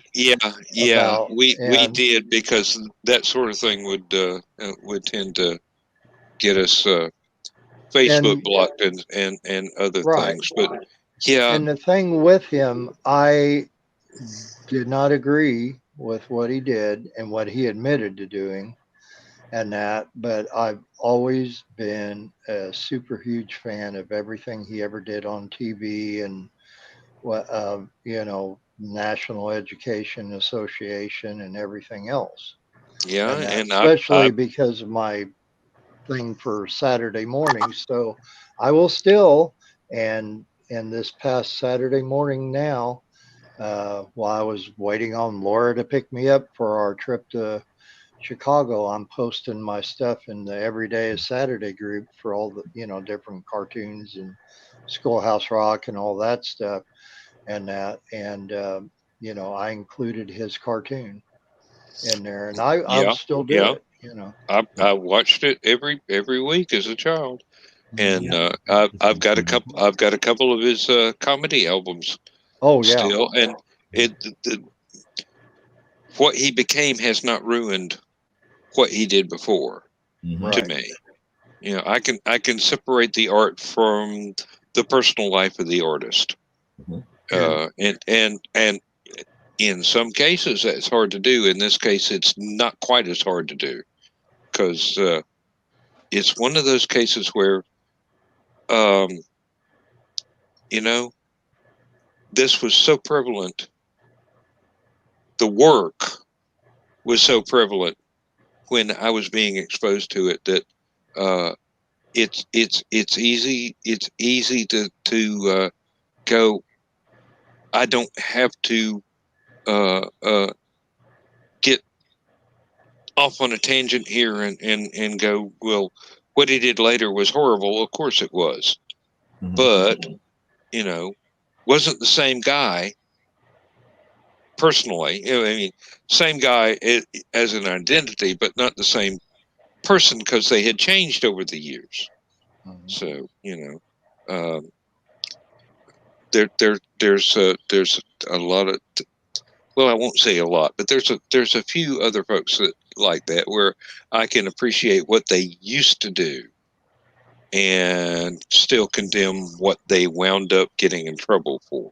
about, We and did, because that sort of thing would tend to get us Facebook and blocked and other right. things. But yeah, And the thing with him, I did not agree with what he did and what he admitted to doing and that, but I've always been a super huge fan of everything he ever did on TV and what, National Education Association and everything else. yeah, And that, and I especially because of my thing for Saturday mornings. So I will still, and this past Saturday morning now, while I was waiting on Laura to pick me up for our trip to Chicago, I'm posting my stuff in the Everyday is Saturday group for all the, different cartoons and Schoolhouse Rock and all that stuff and that. And, I included his cartoon in there and I'll yeah still do yeah it, I watched it every week as a child, and Mhm. I've got a couple of his comedy albums Oh, yeah. still, and the what he became has not ruined what he did before. To Right. me, I can separate the art from the personal life of the artist, And and in some cases that's hard to do. In this case, it's not quite as hard to do, because it's one of those cases where um, you know this was so prevalent. The work was so prevalent when I was being exposed to it that uh, it's easy to go. I don't have to get off on a tangent here and go, well, what he did later was horrible. Of course it was, but you know, wasn't the same guy personally. I mean, same guy as an identity, but not the same person, because they had changed over the years. Mhm. So there's a lot of, well, I won't say a lot, but there's a few other folks that like that, where I can appreciate what they used to do and still condemn what they wound up getting in trouble for.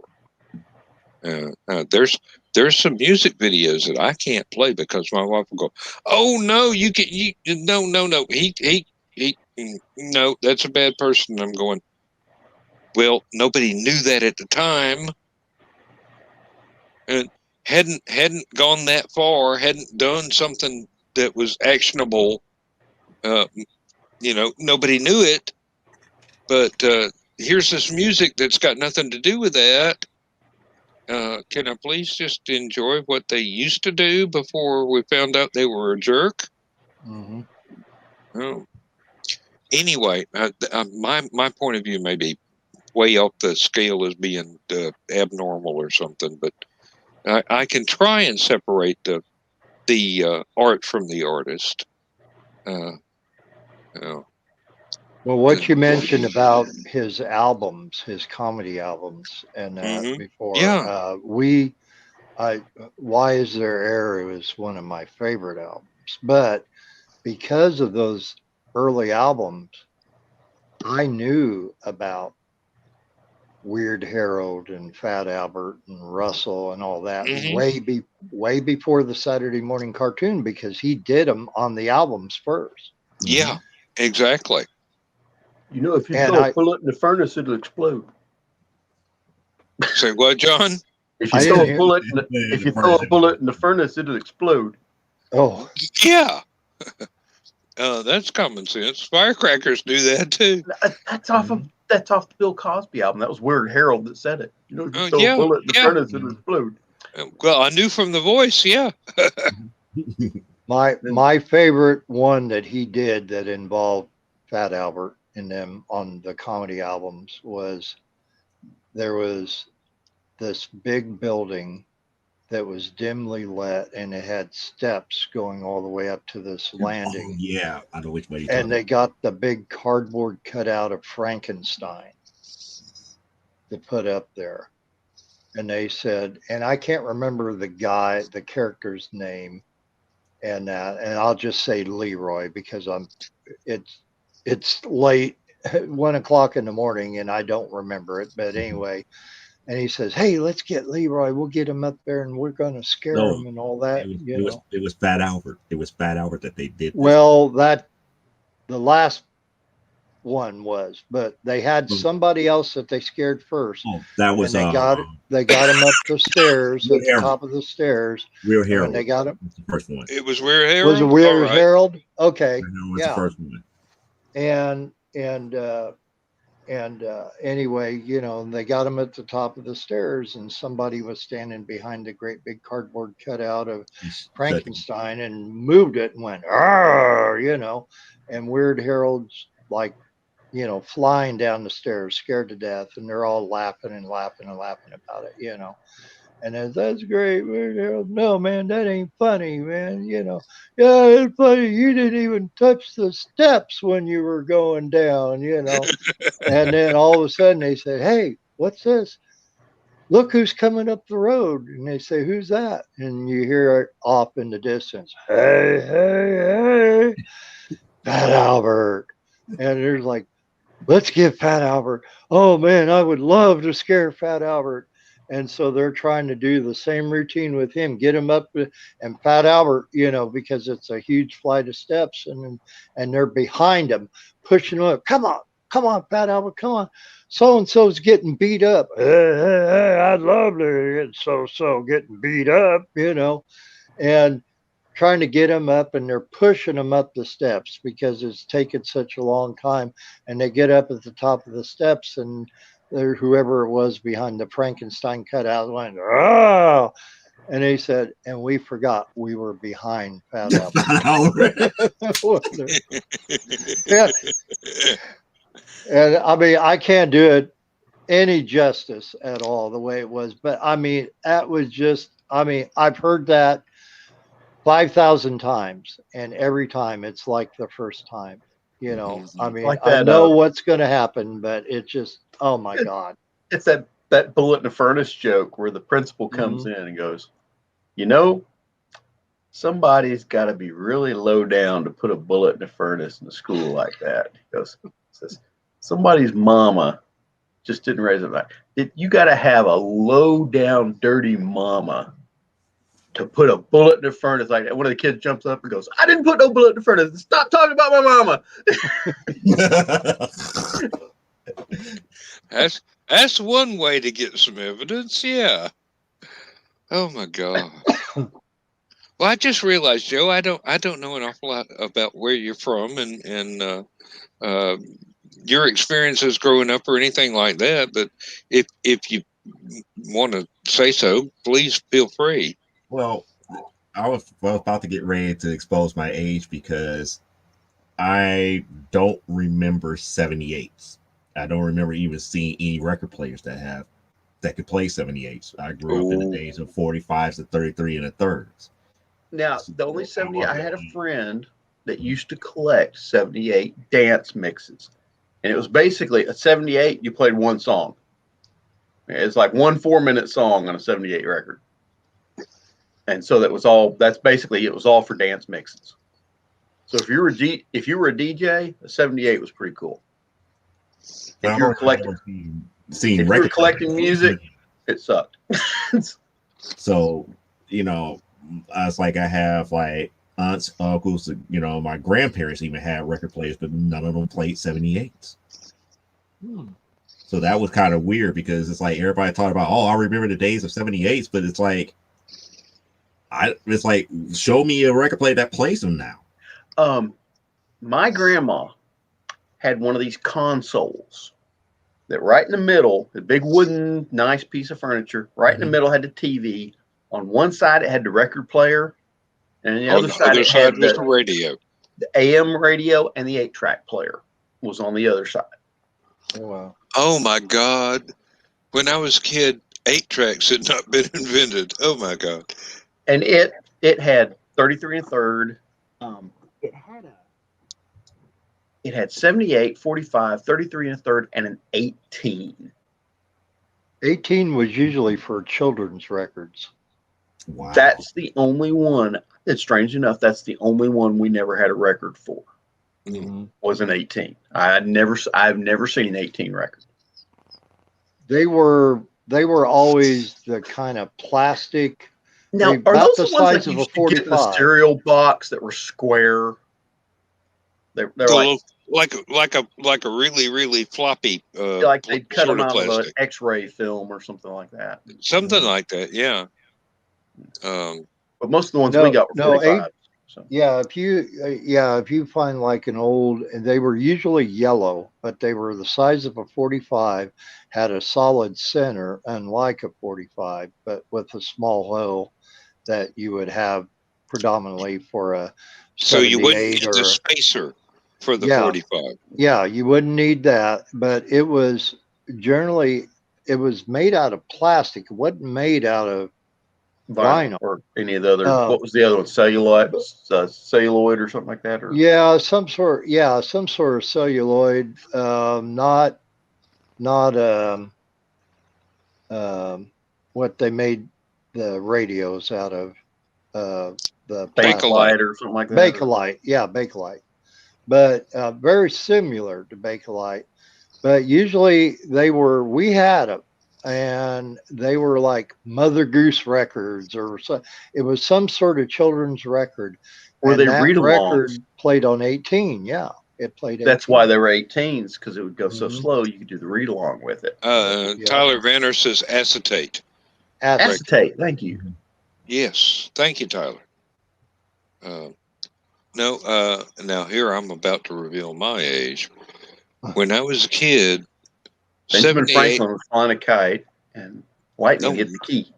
There's some music videos that I can't play because my wife will go, "Oh no, no, no, that's a bad person." I'm going, well, nobody knew that at the time, and hadn't gone that far, hadn't done something that was actionable. Uh, nobody knew it, but here's this music that's got nothing to do with that. Can I please just enjoy what they used to do before we found out they were a jerk? Mhm. Oh. Anyway, my point of view may be way off the scale as being abnormal or something, but I can try and separate the art from the artist. You know, Well, what you mentioned about his albums, his comedy albums, and that Mhm. before, Yeah. Why Is There Air was one of my favorite albums, but because of those early albums, I knew about Weird Harold and Fat Albert and Russell and all that Mhm. way before the Saturday morning cartoon because he did them on the albums first. Yeah. Exactly. You know, if you And throw a bullet in the furnace, it'll explode. Say what, John? If I you didn't throw a hear. bullet, if you throw a bullet in the furnace, it'll explode. Oh, Yeah. That's common sense. Firecrackers do that too. That's off of that's off the Bill Cosby album. That was Weird Harold that said it. You know, if you throw Yeah. a bullet in the Yeah. furnace, it'll explode. Well, I knew from the voice. Yeah. my favorite one that he did that involved Fat Albert in them on the comedy albums was there was this big building that was dimly lit and it had steps going all the way up to this landing. Oh, yeah, I know which way you're And talking. they got the big cardboard cutout of Frankenstein to put up there. And they said, and I can't remember the character's name, and I'll just say Leroy because it's late, 1 o'clock in the morning, and I don't remember it. But anyway, and he says, "Hey, let's get Leroy. We'll get him up there, and we're going to scare No, him and all that." it was Fat Albert. It was Fat Albert that they did this. Well, the last one was, but they had somebody else that they scared first. Oh, that was and they got him up the stairs at the Harold. top of the stairs. Weird Harold. When they got him, the first one. It was Weird Harold. Was it Weird All right. Harold? Okay, Was the first one. And anyway, they got him at the top of the stairs, and somebody was standing behind the great big cardboard cutout of Frankenstein and moved it and went, "Arr!" And Weird Harold's like, flying down the stairs, scared to death, and they're all laughing and laughing and laughing about it. And that's great, Weird Harold. No, man, that ain't funny, man. Yeah, it's funny. You didn't even touch the steps when you were going down, And then all of a sudden they said, "Hey, what's this? Look who's coming up the road." And they say, "Who's that?" And you hear it off in the distance, "Hey, hey, hey, Fat Albert." And there's like, "Let's get Fat Albert." Oh man, I would love to scare Fat Albert. And so they're trying to do the same routine with him, get him up, and Fat Albert, because it's a huge flight of steps, and they're behind him, pushing him up. Come on, Fat Albert, come on. So and so's getting beat up. Hey, I'd love to get so getting beat up, and trying to get him up, and they're pushing him up the steps because it's taken such a long time. And they get up at the top of the steps, and whoever it was behind the Frankenstein cutout went, "Oh!" And he said, "And we forgot we were behind Fat Albert." Yeah. And I mean, I can't do it any justice at all the way it was, but I mean, that was just, I've heard that 5,000 times, and every time it's like the first time. I mean, Like I that, know what's going to happen, but it's just, oh my God. It's that bullet in the furnace joke where the principal comes in and goes, somebody's got to be really low down to put a bullet in the furnace in the school like that. He says, somebody's mama just didn't raise it right. You got to have a low down, dirty mama to put a bullet in the furnace like that. One of the kids jumps up and goes, "I didn't put no bullet in the furnace. Stop talking about my mama." That's one way to get some evidence. Yeah. Oh my God. Well, I just realized, Joe, I don't know an awful lot about where you're from and your experiences growing up or anything like that. But if you want to say so, please feel free. Well, I was about to get ready to expose my age because I don't remember 78s. I don't remember even seeing any record players that have that could play 78s. I grew up in the days of 45s and 33 and a thirds. Now, the only 70, I had a friend that used to collect 78 dance mixes. And it was basically a 78, you played one song. It's like 1 4-minute song on a 78 record. And so that's basically, it was all for dance mixes. So if you were a DJ, a 78 was pretty cool. If you were collecting music, it sucked. So, you know, I was like, I have like aunts, uncles, you know, my grandparents even had record players, but none of them played 78s. So that was kind of weird because it's like everybody thought about, oh, I remember the days of 78s, but it's like, show me a record player that plays them now. My grandma had one of these consoles that right in the middle, the big wooden, nice piece of furniture, right in the middle had the TV. On one side, it had the record player, and on the other side, it had was the radio. The AM radio and the 8-track player was on the other side. Oh, wow. Oh my God. When I was a kid, 8-tracks had not been invented. Oh my God. And it had 33 and a third. It had 78, 45, 33 and a third, and an 18. 18 was usually for children's records. Wow. That's the only one. It's strange enough. That's the only one we never had a record for. Was an 18. I've never seen an 18 record. They were always the kind of plastic. Now, are those the ones that used to get in the cereal box that were square? They're like a really, really floppy. Like they'd cut them out of an X-ray film or something like that. Something like that, yeah. But most of the ones we got were 45. So. Yeah, if you find like an old, and they were usually yellow, but they were the size of a 45, had a solid center, unlike a 45, but with a small hole that you would have predominantly for a 78. So you wouldn't need the spacer for the 45. Yeah, you wouldn't need that, but it was made out of plastic. It wasn't made out of vinyl or any of the other. What was the other one? Celluloid or something like that? Or some sort of celluloid. Not what they made the radios out of. The Bakelite or something like that. Bakelite, but very similar to Bakelite. But usually we had them. And they were like Mother Goose records, or so. It was some sort of children's record. Or they record played on 18. Yeah, it played. 18. That's why they were 18s, because it would go so slow. You could do the read along with it. Tyler Vanner says acetate. Acetate. Thank you. Yes, thank you, Tyler. Now here I'm about to reveal my age. When I was a kid. Benjamin Franklin was flying a kite, and lightning hit the key.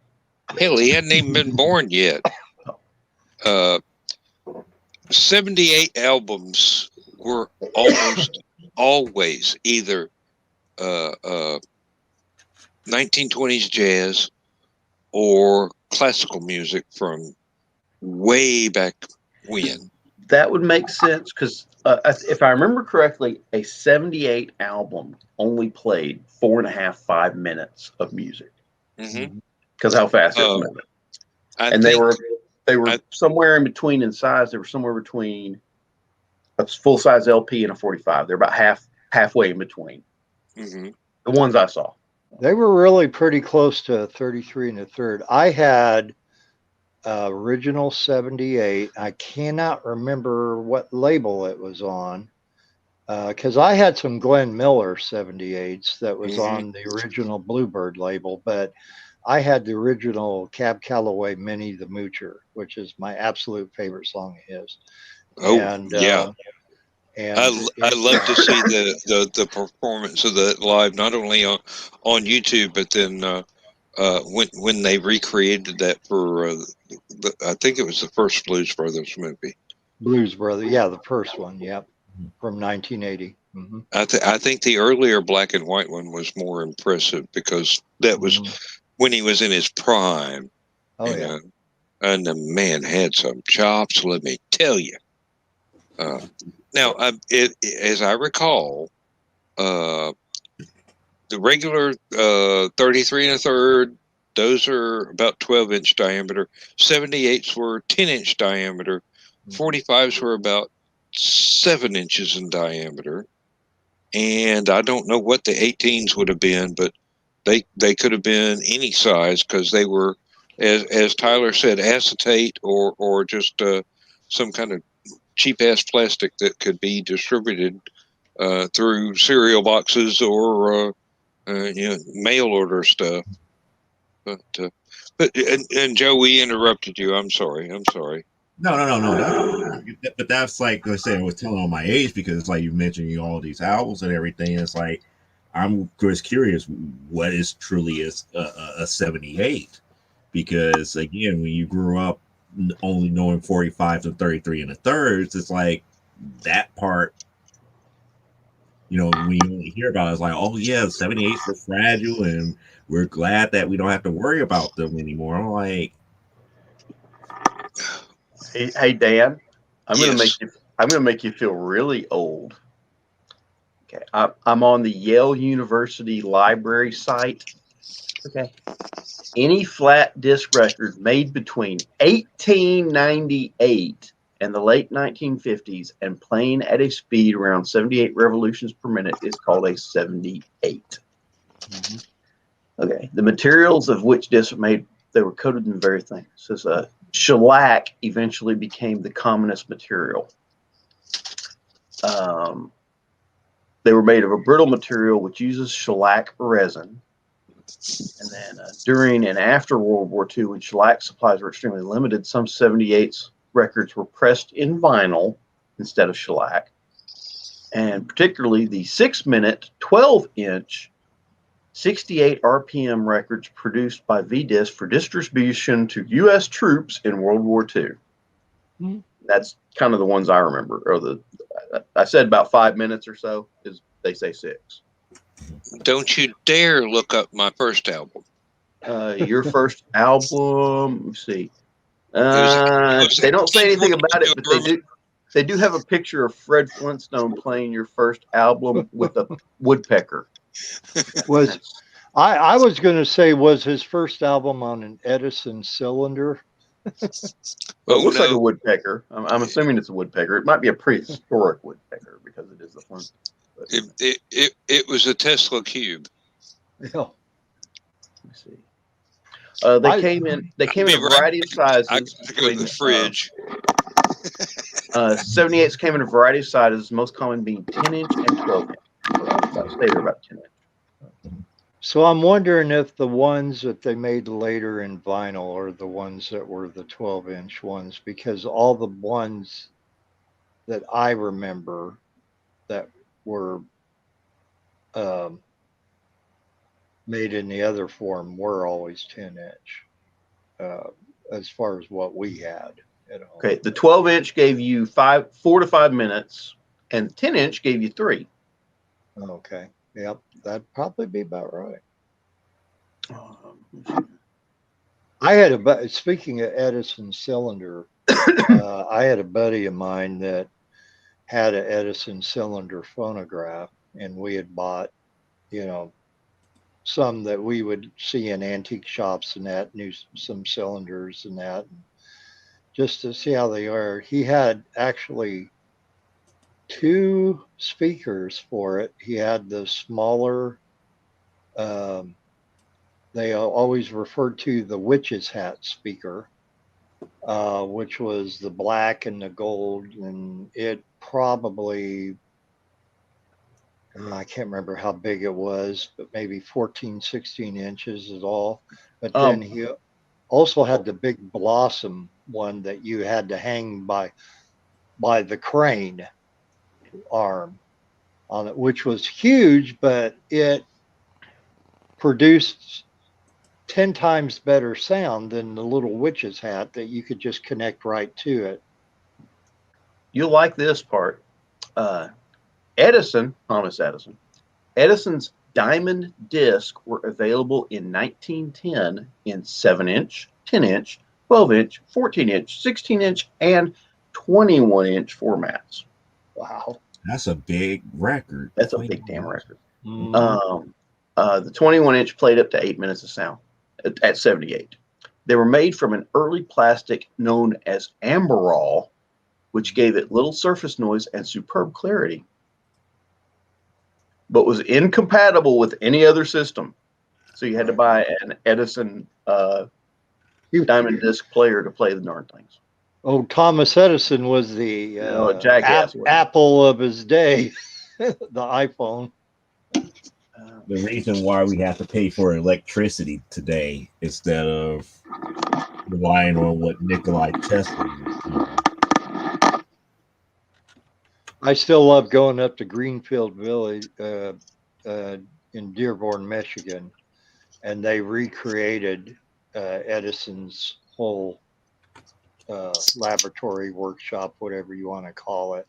Hell, he hadn't even been born yet. 78 albums were almost always either 1920s jazz or classical music from way back when. That would make sense because if I remember correctly, a 78 album only played 4.5, 5 minutes of music. Because how fast it was moving. And they were somewhere in between in size. They were somewhere between a full size LP and a 45. They're about halfway in between. The ones I saw. They were really pretty close to 33 and a third. I had original 78. I cannot remember what label it was on because I had some Glenn Miller 78s that was on the original Bluebird label, but I had the original Cab Calloway Minnie the Moocher, which is my absolute favorite song of his. And I love to see the performance of that live, not only on YouTube, but then when they recreated that for I think it was the first Blues Brothers movie. Blues Brothers, yeah, the first one, yep, from 1980. Mhm. I think the earlier black and white one was more impressive because that was when he was in his prime. Oh you yeah. know, and the man had some chops. Let me tell you. Now, as I recall, the regular 33 and a third, those are about 12-inch diameter. 78s were 10-inch diameter. 45s were about 7 inches in diameter. And I don't know what the 18s would have been, but they could have been any size because they were, as Tyler said, acetate or just some kind of cheap ass plastic that could be distributed through cereal boxes or mail order stuff. But and Joe, we interrupted you. I'm sorry. No. But that's like I said, I was telling on my age because it's like you mentioned all these albums and everything. It's like I'm just curious what is truly is a 78 because again, when you grew up only knowing 45 to 33 and a thirds, it's like that part. When you only hear about it, it's like, oh yeah, 78s were fragile, and we're glad that we don't have to worry about them anymore. I'm like, Hey Dan, I'm gonna Yes. make you feel really old. Okay, I'm on the Yale University library site. Okay, any flat disc record made between 1898 and the late 1950s and playing at a speed around 78 revolutions per minute is called a 78. Okay, the materials of which discs were made, they were coated in various things. So shellac eventually became the commonest material. They were made of a brittle material which uses shellac resin. And then during and after World War II, when shellac supplies were extremely limited, some 78s records were pressed in vinyl instead of shellac. And particularly the 6-minute, 12-inch, 68 RPM records produced by V-Disc for distribution to U.S. troops in World War II. Mm-hmm. That's kind of the ones I remember. I said about 5 minutes or so. They say 6. Don't you dare look up my first album. Your first album. Let me see. They don't say anything about it, but they do. They do have a picture of Fred Flintstone playing your first album with a woodpecker. I was going to say, was his first album on an Edison cylinder? Well, it looks like a woodpecker. I'm assuming it's a woodpecker. It might be a prehistoric woodpecker because it is the Flintstone. It was a Tesla cube. Yeah. Let me see. They came in a variety of sizes. I got to go to the fridge. 78s came in a variety of sizes, most common being 10-inch and 12-inch. So stay there about 10-inch. So I'm wondering if the ones that they made later in vinyl are the ones that were the 12-inch ones, because all the ones that I remember that were made in the other form were always 10-inch, as far as what we had at home. Okay, the 12-inch gave you 4 to 5 minutes, and the 10-inch gave you 3. Okay, yep, that'd probably be about right. I had speaking of Edison cylinder, I had a buddy of mine that had an Edison cylinder phonograph, and we had bought, some that we would see in antique shops and that, knew some cylinders and that, and just to see how they are. He had actually 2 speakers for it. He had the smaller, they always referred to the witch's hat speaker, which was the black and the gold, and it probably, I can't remember how big it was, but maybe 14, 16 inches is all. But then he also had the big blossom one that you had to hang by the crane arm on it, which was huge, but it produced 10 times better sound than the little witch's hat that you could just connect right to it. You'll like this part. Thomas Edison. Edison's diamond disc were available in 1910 in 7-inch, 10-inch, 12-inch, 14-inch, 16-inch, and 21-inch formats. Wow. That's a big record. That's a big damn record. Mhm. The 21-inch played up to 8 minutes of sound at 78. They were made from an early plastic known as amberol, which gave it little surface noise and superb clarity, but was incompatible with any other system. So you had to buy an Edison diamond disc player to play the darn things. Oh, Thomas Edison was the jackass. Apple of his day, the iPhone. The reason why we have to pay for electricity today instead of relying on what Nikolai Tesla used. I still love going up to Greenfield Village in Dearborn, Michigan, and they recreated Edison's whole laboratory workshop, whatever you want to call it.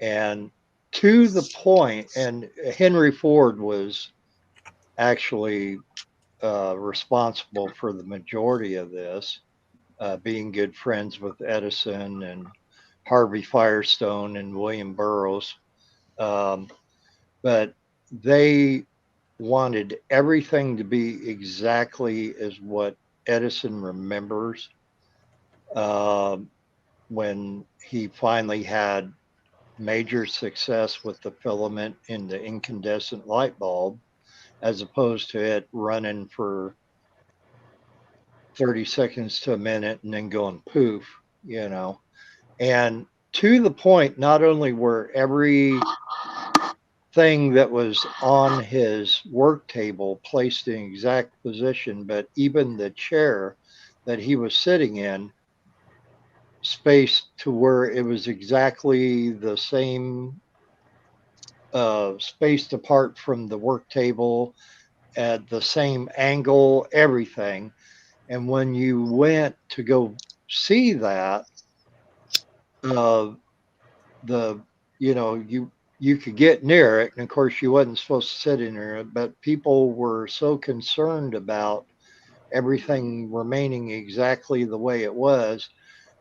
And to the point, and Henry Ford was actually responsible for the majority of this, being good friends with Edison and Harvey Firestone and William Burroughs. But they wanted everything to be exactly as what Edison remembers when he finally had major success with the filament in the incandescent light bulb, as opposed to it running for 30 seconds to a minute and then going poof, And to the point, not only were every thing that was on his work table placed in exact position, but even the chair that he was sitting in spaced to where it was exactly the same spaced apart from the work table at the same angle, everything. And when you went to go see that, you could get near it, and of course you wasn't supposed to sit in there, but people were so concerned about everything remaining exactly the way it was.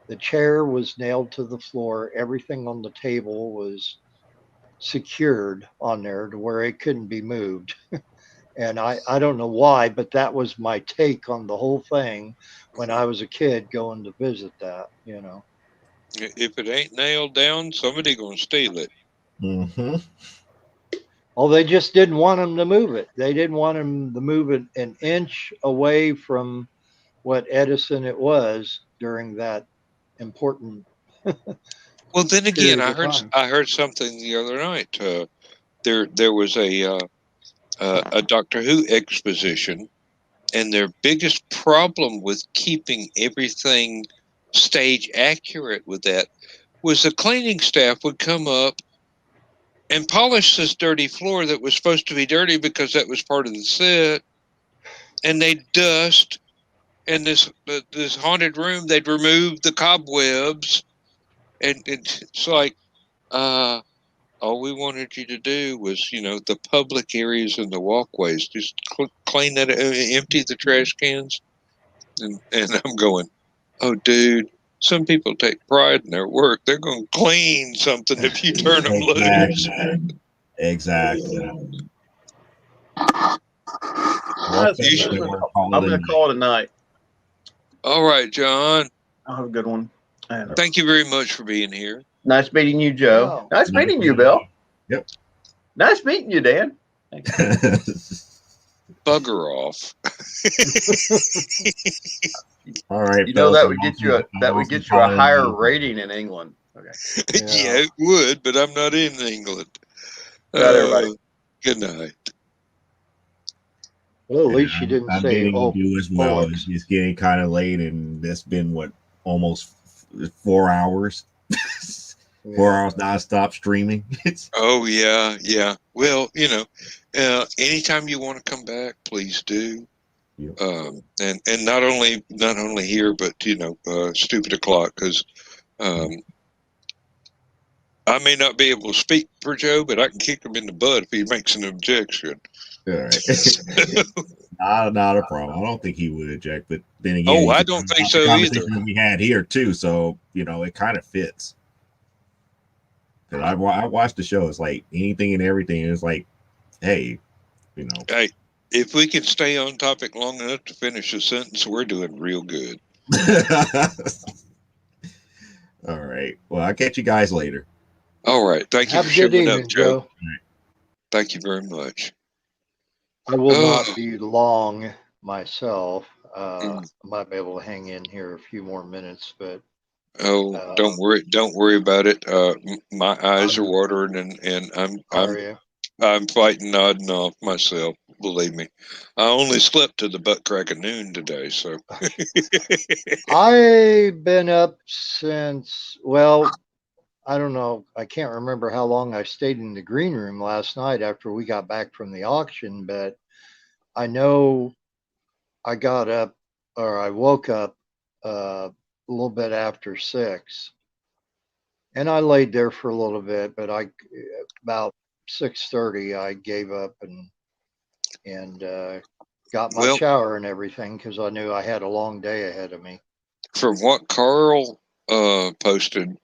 The chair was nailed to the floor, everything on the table was secured on there to where it couldn't be moved. And I don't know why, but that was my take on the whole thing when I was a kid going to visit that. If it ain't nailed down, somebody gonna steal it. Mm-hmm. Oh, they just didn't want him to move it. They didn't want him to move it an inch away from what Edison it was during that important. Well, then again, period of time. I heard something the other night. There was a Doctor Who exposition, and their biggest problem with keeping everything stage accurate with that was the cleaning staff would come up and polish this dirty floor that was supposed to be dirty because that was part of the set, and they'd dust. And this haunted room, they'd remove the cobwebs, and it's like, all we wanted you to do was, the public areas and the walkways, just clean that, empty the trash cans. And I'm going, oh, dude, some people take pride in their work. They're going to clean something if you turn them loose. Exactly. I'm going to call it a night. All right, John. I'll have a good one. Thank you very much for being here. Nice meeting you, Joe. Oh. Nice meeting you, Bill. Yep. Nice meeting you, Dan. Bugger off. All right. That would get you a higher rating in England. Okay. Yeah, it would, but I'm not in England. Good night, everybody. Good night. Well, at least you didn't I'm say, getting oh, to do as well. It's getting kind of late, and it's been almost 4 hours. 4 hours nonstop streaming. Oh yeah. Well, anytime you want to come back, please do. Yep. And not only here, but Stupid O'Clock, because I may not be able to speak for Joe, but I can kick him in the butt if he makes an objection. All right. Not a problem. I don't think he would eject, but then again, Oh, he's I talking don't think about the so either. conversation that we had here too. So it kind of fits. Because I watched the show. It's like anything and everything. It's like, hey, Hey, if we can stay on topic long enough to finish a sentence, we're doing real good. All right. Well, I'll catch you guys later. All right. Thank you Have for a good showing up, evening, Joe. Joe. Thank you very much. I will Oh. not be long myself. Mm. I might be able to hang in here a few more minutes, but Don't worry. Don't worry about it. My eyes are I'm watering, and sorry. I'm fighting nodding off myself. Believe me, I only slept to the butt crack of noon today. So I've been up since, well, I don't know. I can't remember how long I stayed in the green room last night after we got back from the auction, but I know I got up or I woke up a little bit after 6 and I laid there for a little bit, but about 6:30 I gave up and got my well, shower and everything because I knew I had a long day ahead of me. from what Carl posted,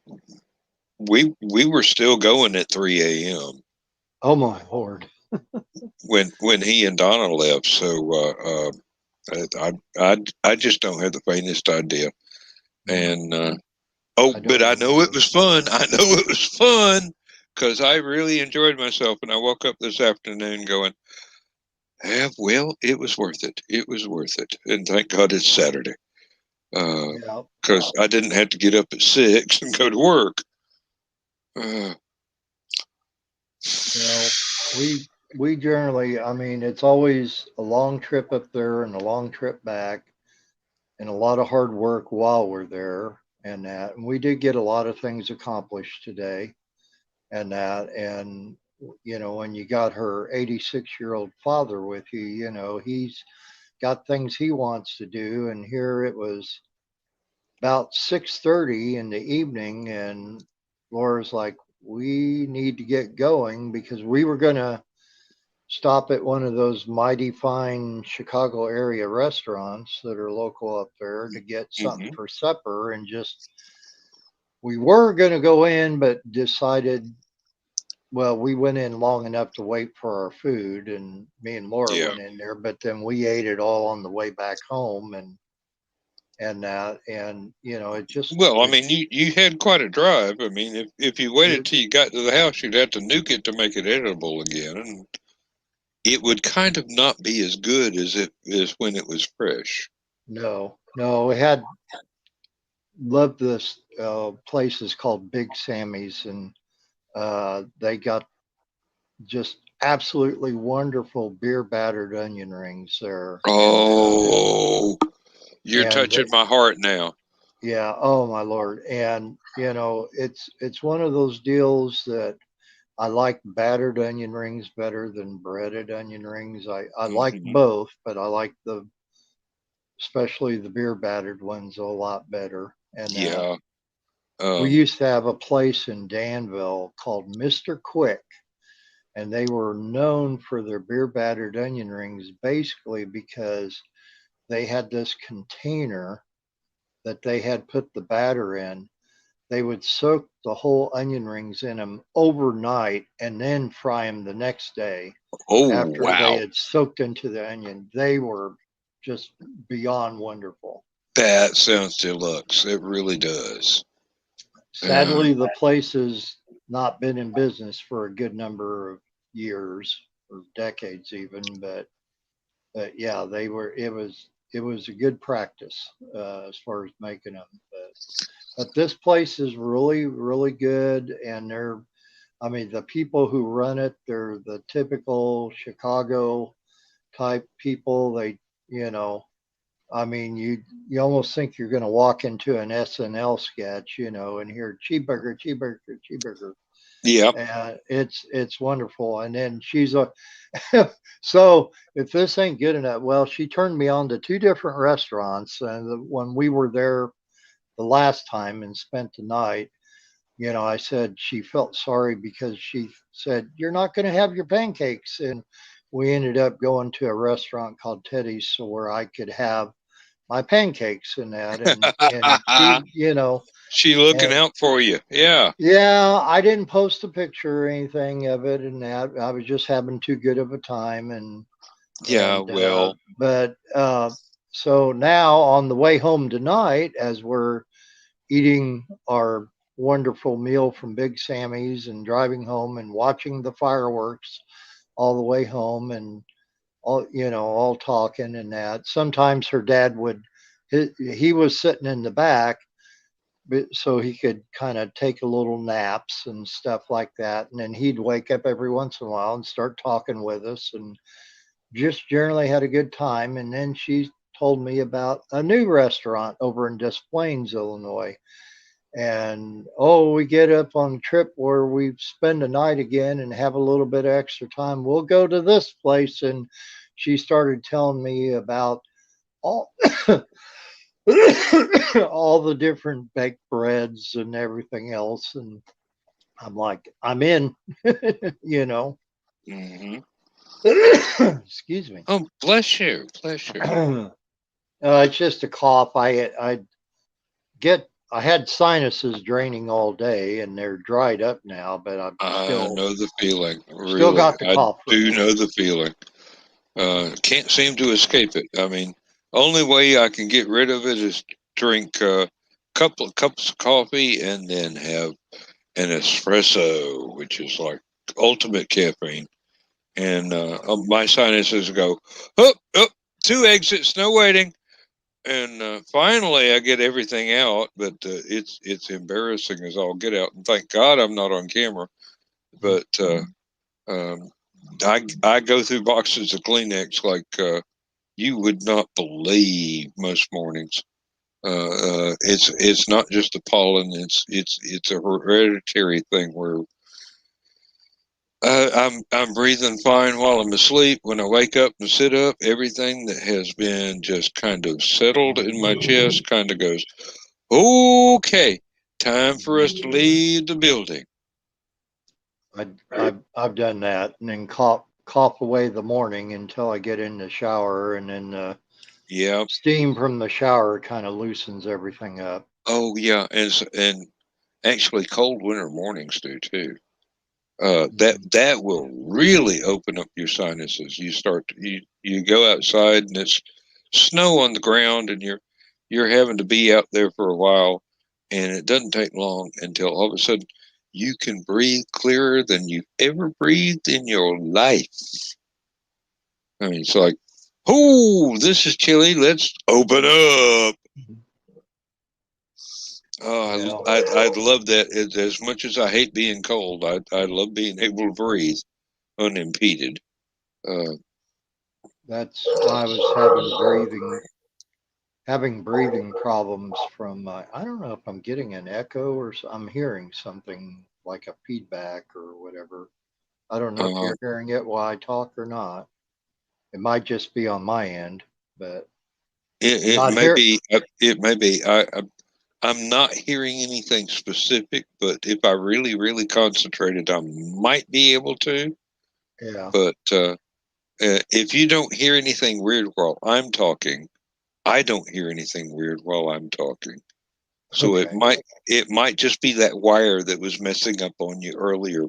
we were still going at 3 a.m. Oh my Lord. when he and Donna left. So I just don't have the faintest idea. And I but don't I know it remember. was fun. I know it was fun because I really enjoyed myself. And I woke up this afternoon going, "Yeah, well, it was worth it. It was worth it." And thank God it's Saturday Yeah. because I didn't have to get up at 6 and go to work. Uh, Well, we generally, I mean, it's always a long trip up there and a long trip back and a lot of hard work while we're there and that. And we did get a lot of things accomplished today and that. And, when you got her 86-year-old father with you, he's got things he wants to do. And here it was about 6:30 in the evening and Laura's like, we need to get going because we were going to stop at one of those mighty fine Chicago area restaurants that are local up there to get something mhm. for supper and just we were going to go in but decided, well, we went in long enough to wait for our food and me and Laura Yeah. went in there, but then we ate it all on the way back home and that and it just Well, I mean, you had quite a drive. I mean, if you waited it till you got to the house, you'd have to nuke it to make it edible again, and it would kind of not be as good as it is when it was fresh. no, we had loved this place is called Big Sammy's and they got just absolutely wonderful beer battered onion rings there Oh, you're and touching my heart now. yeah, oh my Lord. And it's one of those deals that I like battered onion rings better than breaded onion rings. I like Hmm. both, but I like especially the beer battered ones a lot better. And Yeah. we Um, used to have a place in Danville called Mr. Quick, and they were known for their beer battered onion rings basically because they had this container that they had put the batter in. They would soak the whole onion rings in them overnight and then fry them the next day oh, after they wow. had soaked into the onion. They were just beyond wonderful. That sounds deluxe. It really does. Uh, Sadly, the place has not been in business for a good number of years or decades even, but yeah, they were. It was a good practice as far as making them. But this place is really really good, and I mean, the people who run it, they're the typical Chicago type people. You know, I mean, you almost think you're going to walk into an SNL sketch, and hear cheeseburger, cheeseburger, cheeseburger. yeah. And it's wonderful. And then she's a so if this ain't good enough, well, she turned me on to two different restaurants. And when we were there the last time and spent the night, I said she felt sorry because she said, "You're not going to have your pancakes." And we ended up going to a restaurant called Teddy's so where I could have my pancakes and that. And she, She looking and out for you. Yeah. yeah, I didn't post a picture or anything of it and that. I was just having too good of a time. Yeah. Well, But so now on the way home tonight, as we're eating our wonderful meal from Big Sammy's and driving home and watching the fireworks all the way home and all talking and that. Sometimes her dad would, he was sitting in the back so he could kind of take a little naps and stuff like that. And then he'd wake up every once in a while and start talking with us and just generally had a good time. And then she told me about a new restaurant over in Des Plaines, Illinois. And we get up on a trip where we spend a night again and have a little bit of extra time. We'll go to this place. And she started telling me about all all the different baked breads and everything else. And I'm like, I'm in, you know. hmm Excuse me. oh, bless you. Bless you. It's just a cough. I had sinuses draining all day and they're dried up now, but I'm I know the feeling. still Really. got the I cough right do now. know the feeling. Can't seem to escape it. I mean, only way I can get rid of it is drink a couple of cups of coffee and then have an espresso, which is like ultimate caffeine. And my sinuses go, up, up, two exits, no waiting. And finally, I get everything out, but it's embarrassing as all get out. And thank God I'm not on camera. But um, I go through boxes of Kleenex like you would not believe most mornings. It's not just the pollen; it's a hereditary thing where I'm breathing fine while I'm asleep. When I wake up and sit up, everything that has been just kind of settled in my chest kind of goes, okay, time for us to leave the building. I've done that and then cough away the morning until I get in the shower and then the Yeah. steam from the shower kind of loosens everything up. Oh yeah, and actually cold winter mornings do too. That will really open up your sinuses. You go outside and it's snow on the ground and you're having to be out there for a while, and it doesn't take long until all of a sudden you can breathe clearer than you've ever breathed in your life. I mean, it's like, oh, this is chilly. Let's open up. Oh, Yeah, I'd love that as much as I hate being cold. I love being able to breathe unimpeded. Uh, that's I was having breathing problems from I don't know if I'm getting an echo or I'm hearing something like a feedback or whatever. I don't know if uh, you're hearing it while I talk or not. It might just be on my end, but I'm it not may here. be. It may be. I'm not hearing anything specific, but if I really concentrated, I might be able to. Yeah. But if you don't hear anything weird while I'm talking, I don't hear anything weird while I'm talking. So Okay. it might just be that wire that was messing up on you earlier.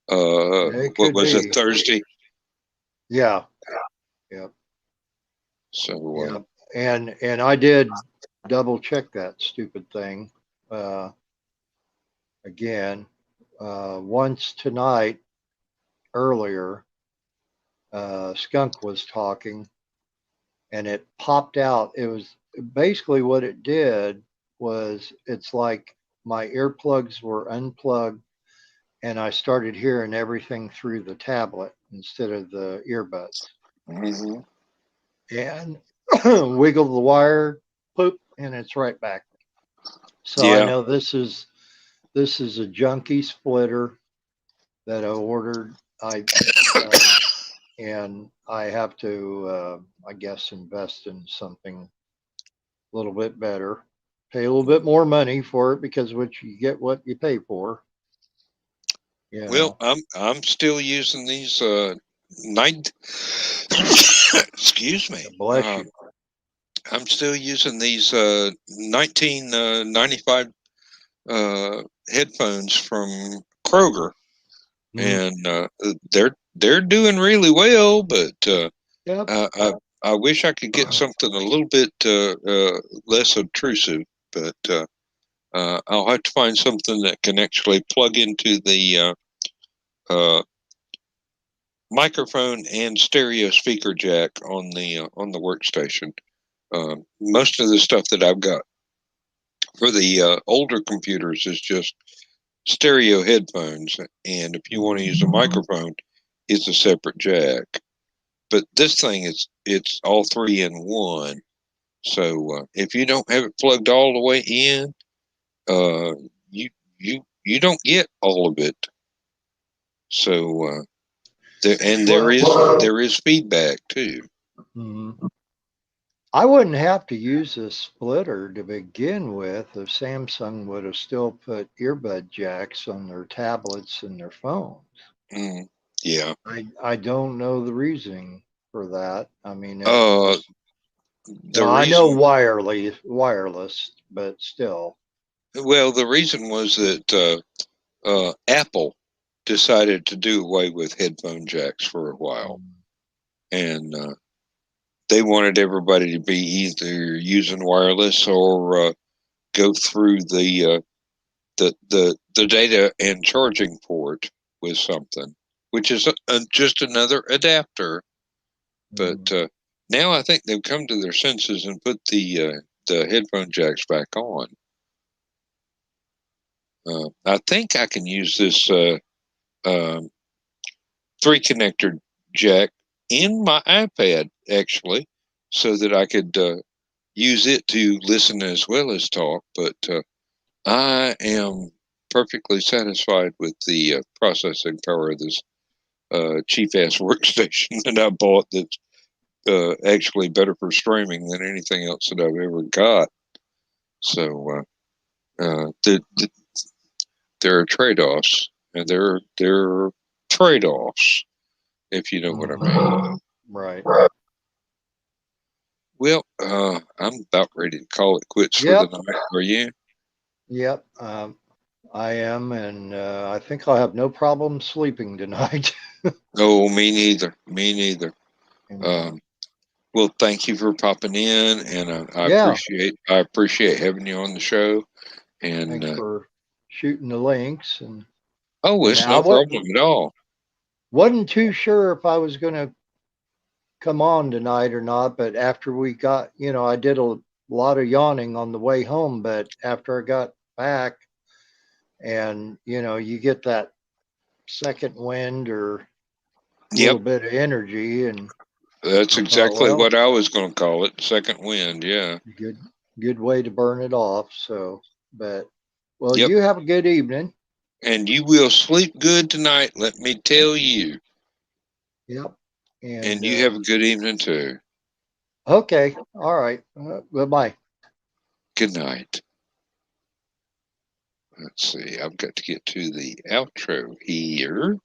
It What could was it, be. Thursday? Yeah. Yep. So Yep. And I did double check that stupid thing uh, again once tonight earlier. Skunk was talking and it popped out. It was basically what it did was it's like my earplugs were unplugged and I started hearing everything through the tablet instead of the earbuds. hmm And wiggle the wire, poop, and it's right back. So I yeah. know this is a junkie splitter that I ordered. Uh, and I have to, I guess, invest in something a little bit better pay a little bit more money for it because you get what you pay for. You Well, know. I'm still using these excuse me. Bless you. I'm still using these 1995 headphones from Kroger, and they're doing really well. But Yep. I wish I could get something a little bit less obtrusive. But I'll have to find something that can actually plug into the microphone and stereo speaker jack on the workstation. Most of the stuff that I've got for the older computers is just stereo headphones, and if you want to use a microphone, it's a separate jack. But this thing it's all three in one. So if you don't have it plugged all the way in, you don't get all of it. So there is feedback too. Mm-hmm. I wouldn't have to use a splitter to begin with if Samsung would have still put earbud jacks on their tablets and their phones. Yeah. I don't know the reasoning for that. I mean, I know wireless, but still. Well, the reason was that Apple decided to do away with headphone jacks for a while, and they wanted everybody to be either using wireless or go through the data and charging port with something, which is just another adapter. But now I think they've come to their senses and put the headphone jacks back on. I think I can use this 3-connector jack in my iPad, actually, so that I could use it to listen as well as talk. But I am perfectly satisfied with the processing power of this cheap-ass workstation that I bought that's actually better for streaming than anything else that I've ever got. So there are trade-offs, and there are trade-offs, if you know what I mean. Right. Well, I'm about ready to call it quits for the night. Are you? Yep. I am, and I think I'll have no problem sleeping tonight. Oh, me neither. Me neither. Well, thank you for popping in, and I appreciate having you on the show. And thanks for shooting the links. And it's no problem at all. Wasn't too sure if I was going to come on tonight or not, but after we got, I did a lot of yawning on the way home, but after I got back, and you get that second wind or a little bit of energy, and that's exactly what I was going to call it, second wind. Yeah, good way to burn it off. So, but you have a good evening, and you will sleep good tonight, let me tell you. Yep. And you have a good evening too. Okay. All right. Bye-bye. Good night. Let's see. I've got to get to the outro here.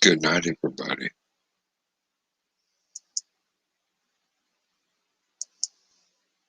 Good night, everybody.